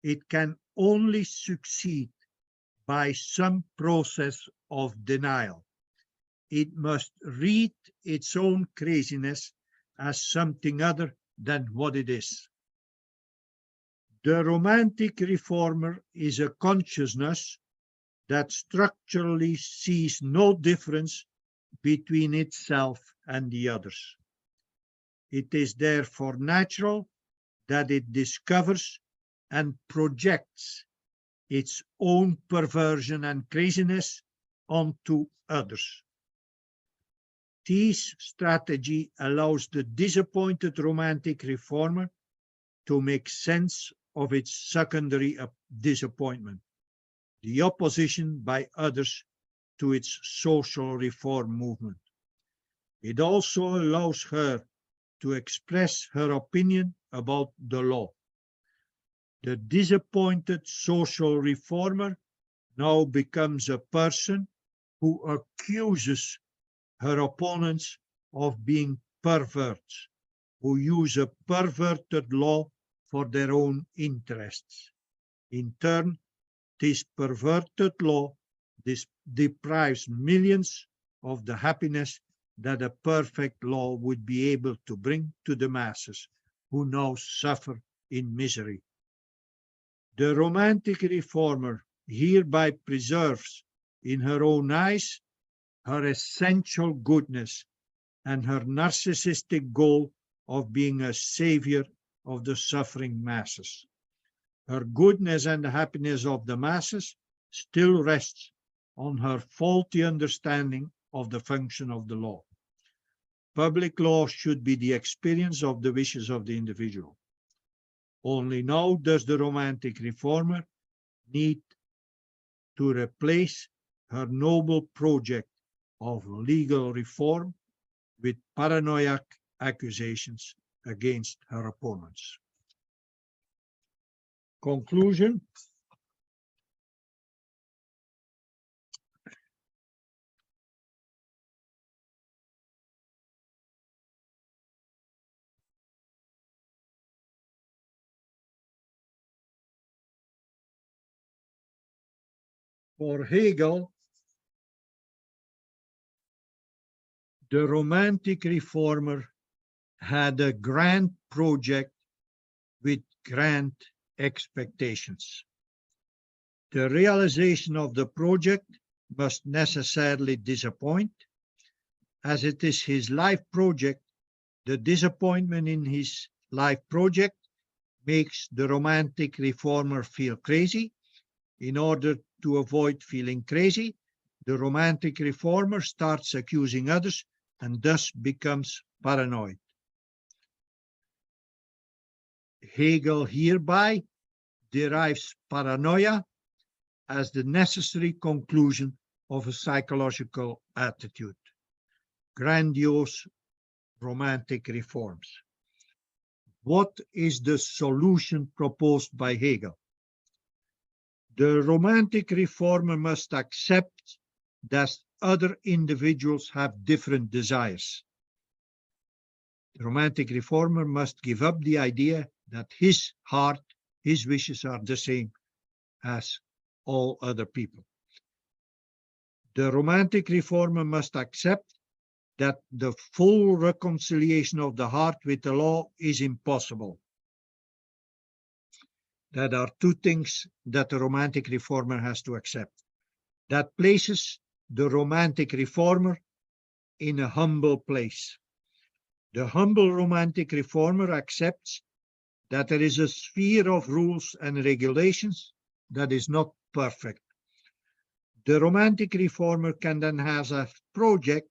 it can only succeed by some process of denial. It must read its own craziness as something other than what it is. The romantic reformer is a consciousness that structurally sees no difference between itself and the others. It is therefore natural that it discovers and projects its own perversion and craziness onto others. This strategy allows the disappointed romantic reformer to make sense of its secondary disappointment, the opposition by others to its social reform movement. It also allows her to express her opinion about the law. The disappointed social reformer now becomes a person who accuses her opponents of being perverts, who use a perverted law for their own interests. In turn, this perverted law deprives millions of the happiness that a perfect law would be able to bring to the masses, who now suffer in misery. The romantic reformer hereby preserves in her own eyes her essential goodness and her narcissistic goal of being a savior of the suffering masses. Her goodness and the happiness of the masses still rests on her faulty understanding of the function of the law. Public law should be the experience of the wishes of the individual. Only now does the romantic reformer need to replace her noble project of legal reform with paranoid accusations against her opponents. Conclusion. For Hegel, the romantic reformer had a grand project with grand expectations. The realization of the project must necessarily disappoint. As it is his life project, the disappointment in his life project makes the romantic reformer feel crazy. In order to avoid feeling crazy, the romantic reformer starts accusing others and thus becomes paranoid. Hegel hereby derives paranoia as the necessary conclusion of a psychological attitude. Grandiose romantic reforms. What is the solution proposed by Hegel? The romantic reformer must accept that other individuals have different desires. The romantic reformer must give up the idea that his heart, his wishes are the same as all other people. The romantic reformer must accept that the full reconciliation of the heart with the law is impossible. There are two things that the romantic reformer has to accept. That places the romantic reformer in a humble place. The humble romantic reformer accepts that there is a sphere of rules and regulations that is not perfect. The romantic reformer can then have a project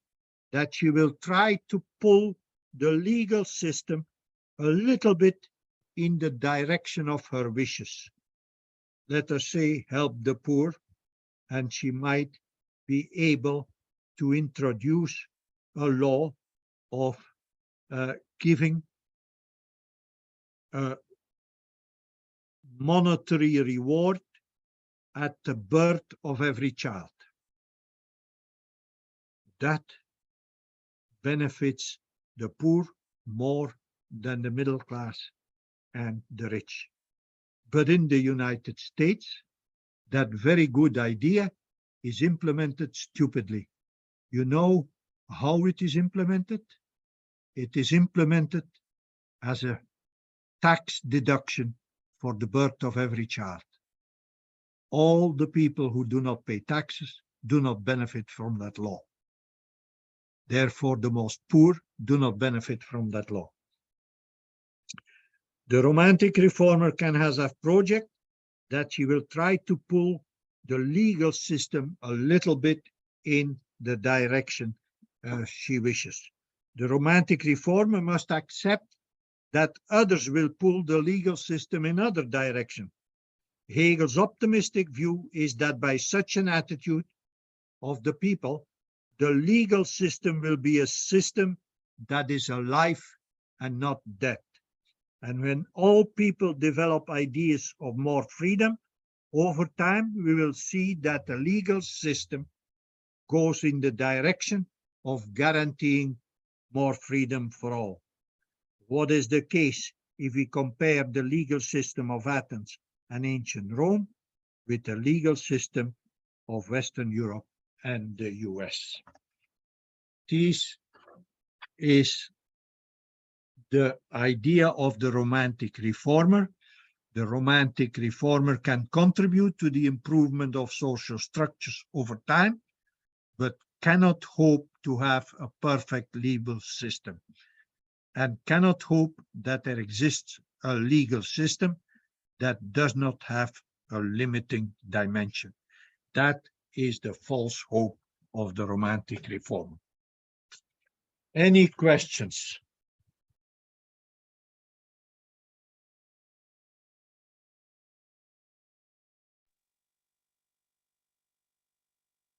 that she will try to pull the legal system a little bit in the direction of her wishes. Let us say, help the poor, and she might be able to introduce a law of giving a monetary reward at the birth of every child. That benefits the poor more than the middle class and the rich. But in the United States, that very good idea is implemented stupidly. You know how it is implemented? It is implemented as a tax deduction for the birth of every child. All the people who do not pay taxes do not benefit from that law. Therefore, the most poor do not benefit from that law. The romantic reformer can have a project that she will try to pull the legal system a little bit in the direction she wishes. The romantic reformer must accept that others will pull the legal system in other direction. Hegel's optimistic view is that by such an attitude of the people, the legal system will be a system that is alive and not dead. And when all people develop ideas of more freedom, over time, we will see that the legal system goes in the direction of guaranteeing more freedom for all. What is the case if we compare the legal system of Athens and ancient Rome with the legal system of Western Europe and the US? This is the idea of the romantic reformer. The romantic reformer can contribute to the improvement of social structures over time, but cannot hope to have a perfect legal system, and cannot hope that there exists a legal system that does not have a limiting dimension. That is the false hope of the romantic reformer. Any questions?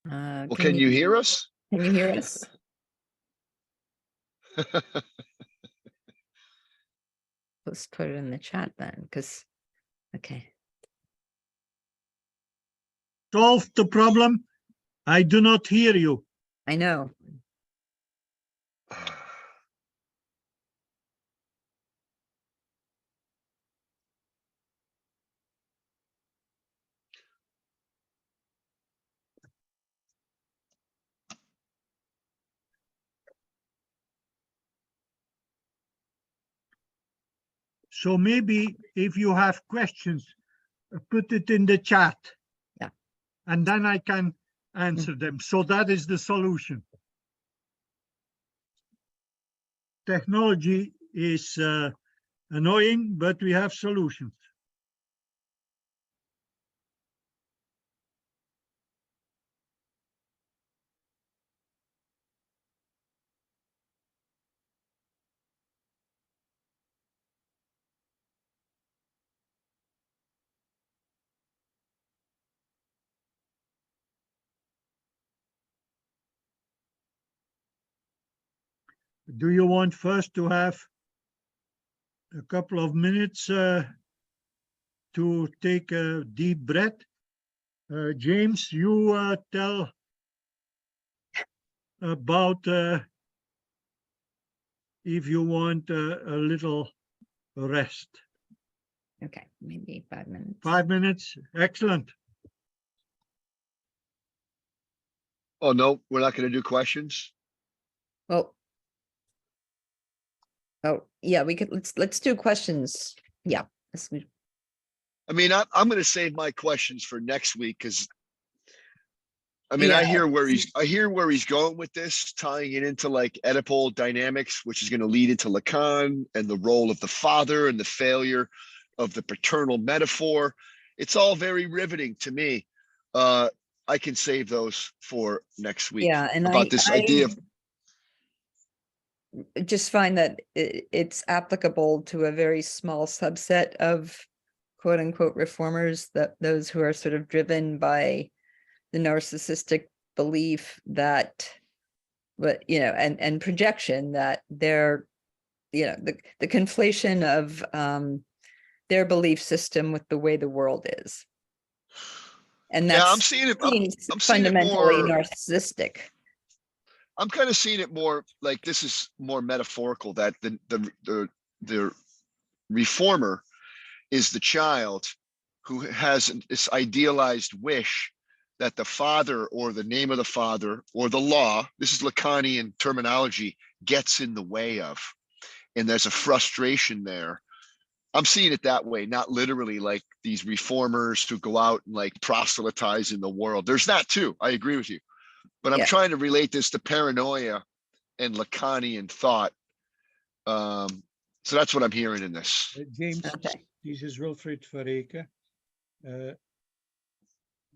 Well, can you hear us? Can you hear us? Let's put it in the chat then, because, okay. Solve the problem. I do not hear you. I know. So maybe if you have questions, put it in the chat. Yeah. And then I can answer them. So that is the solution. Technology is annoying, but we have solutions. Do you want first to have a couple of minutes to take a deep breath James, you tell about if you want a little rest. Okay, maybe 5 minutes. 5 minutes, excellent. Oh, no, we're not gonna do questions? Well. Oh, yeah, we could, let's do questions. Yeah. I mean, I'm gonna save my questions for next week, because I mean, Yeah. I hear where he's going with this, tying it into like Oedipal dynamics, which is gonna lead into Lacan and the role of the father and the failure of the paternal metaphor. It's all very riveting to me. I can save those for next week. Yeah, and About this idea of, just find that it's applicable to a very small subset of quote unquote reformers, that those who are sort of driven by the narcissistic belief that, but and projection that they're, the conflation of their belief system with the way the world is. And yeah, that's I'm seeing it fundamentally more. narcissistic. I'm kind of seeing it more like this is more metaphorical, that the reformer is the child who has this idealized wish that the father or the name of the father or the law, this is Lacanian terminology, gets in the way of. And there's a frustration there. I'm seeing it that way, not literally like these reformers who go out and like proselytize in the world. There's that too. I agree with you. But I'm Yeah. trying to relate this to paranoia and Lacanian thought. So that's what I'm hearing in this. James, Okay. this is Wilfried for Eecke.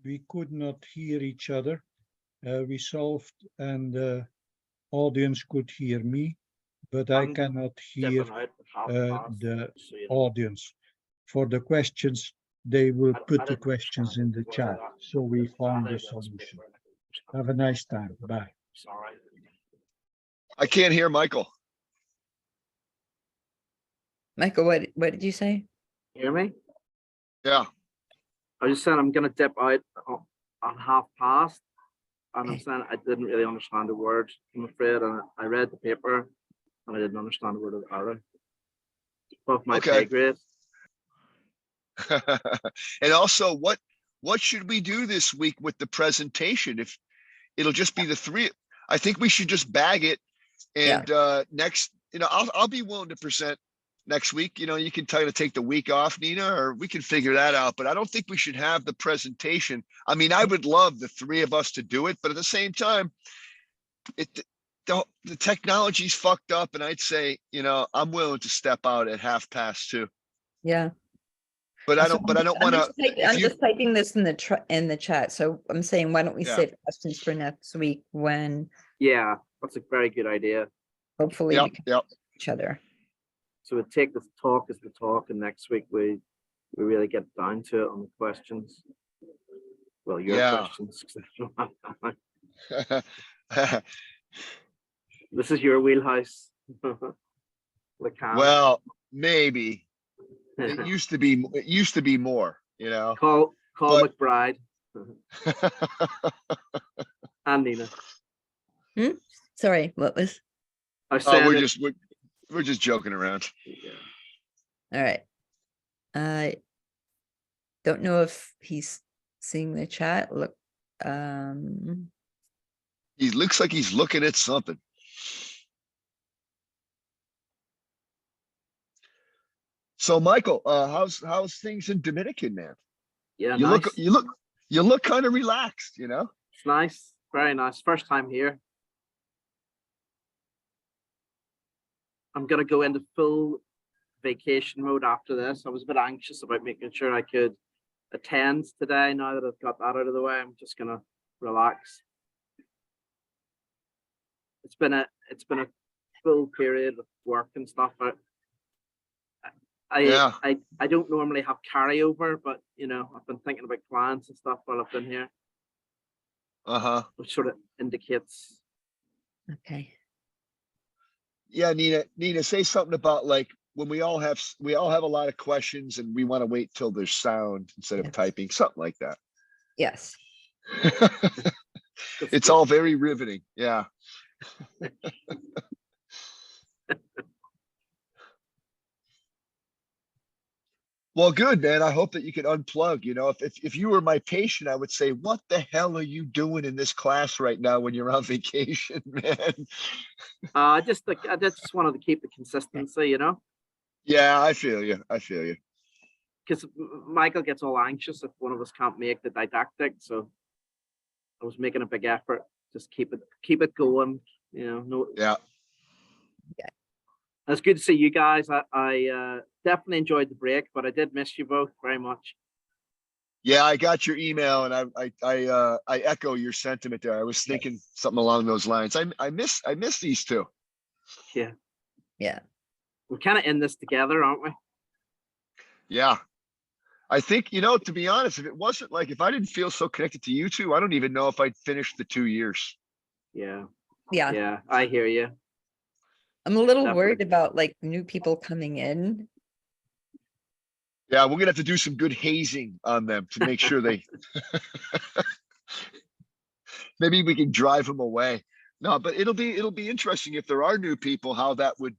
We could not hear each other. We solved, and the audience could hear me, but I I'm cannot hear Dipping out at half past, the so you know. audience. For the questions, they will I put the didn't questions in understand the whether chat. that- So we that found Friday a there was solution. paper. Have a nice time. Bye. Sorry. I can't hear Michael. Michael, what did you say? Hear me? Yeah. I was just saying I'm gonna dip out on half past, and I'm Okay. saying I didn't really understand the word, I'm afraid, and I read the paper and I didn't understand the word of either. It's above my Okay. pay grade. And also, what should we do this week with the presentation? If it'll just be the three, I think we should just bag it. And next, I'll be willing to present next week. You can kind of take the week off, Nina, or we can figure that out. But I don't think we should have the presentation. I mean, I would love the three of us to do it, but at the same time, the technology's fucked up, and I'd say, I'm willing to step out at 2:30. Yeah. But I So don't want to. I'm just typing this in the chat. So I'm saying, why don't we Yeah. save questions for next week when Yeah, that's a very good idea. hopefully we can Yep. see each other. So we take this talk as the talk, and next week we really get down to it on the questions. Well, your Yeah. questions. 'Cause I don't have time. This is your wheelhouse. Lacan. Well, maybe it used to be more, call but- McBride and Nina. Sorry, what was? I was Oh, saying we're just joking around. All right. I don't know if he's seeing the chat. Look, He looks like he's looking at something. So, Michael, how's things in Dominican, man? yeah, You nice. look kind of relaxed, It's nice, very nice. First time here. I'm gonna go into full vacation mode after this. I was a bit anxious about making sure I could attend today. Now that I've got that out of the way, I'm just gonna relax. It's been a full period of work and stuff. But I don't normally have carryover, but I've been thinking about clients and stuff while I've been here, which sort of indicates. okay. Yeah, Nina, say something about like when we all have a lot of questions and we want to wait till there's sound instead of Yes. typing, something like that. Yes. It's all very riveting. Yeah. Well, good, man. I hope that you can unplug. You know, if you were my patient, I would say, what the hell are you doing in this class right now when you're on vacation, man? I just wanted to keep the consistency, you know, Yeah, I feel you. I feel you. because Michael gets all anxious if one of us can't make the didactic. So I was making a big effort, just keep it going. You know, no, Yeah. it's good to see you guys. I definitely enjoyed the break, but I did miss you both very much. Yeah, I got your email and I echo your sentiment there. I was thinking something along those lines. I miss these two. Yeah, Yeah. we're kind of in this together, aren't we? Yeah. I think, you know, to be honest, if it wasn't like, if I didn't feel so connected to you two, I don't even know if I'd finished the 2 years. Yeah, Yeah. yeah, I hear you. I'm a little Definitely. worried about like new people coming in. Yeah, we're gonna have to do some good hazing on them to make sure they maybe we can drive them away. No, but it'll be interesting if there are new people, how that would,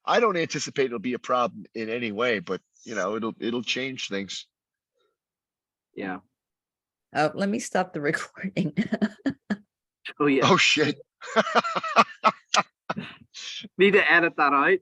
I don't anticipate it'll be a problem in any way, but you know, it'll change things. Yeah. Oh, let me stop the recording. Oh yeah. Oh shit. Need to edit that out.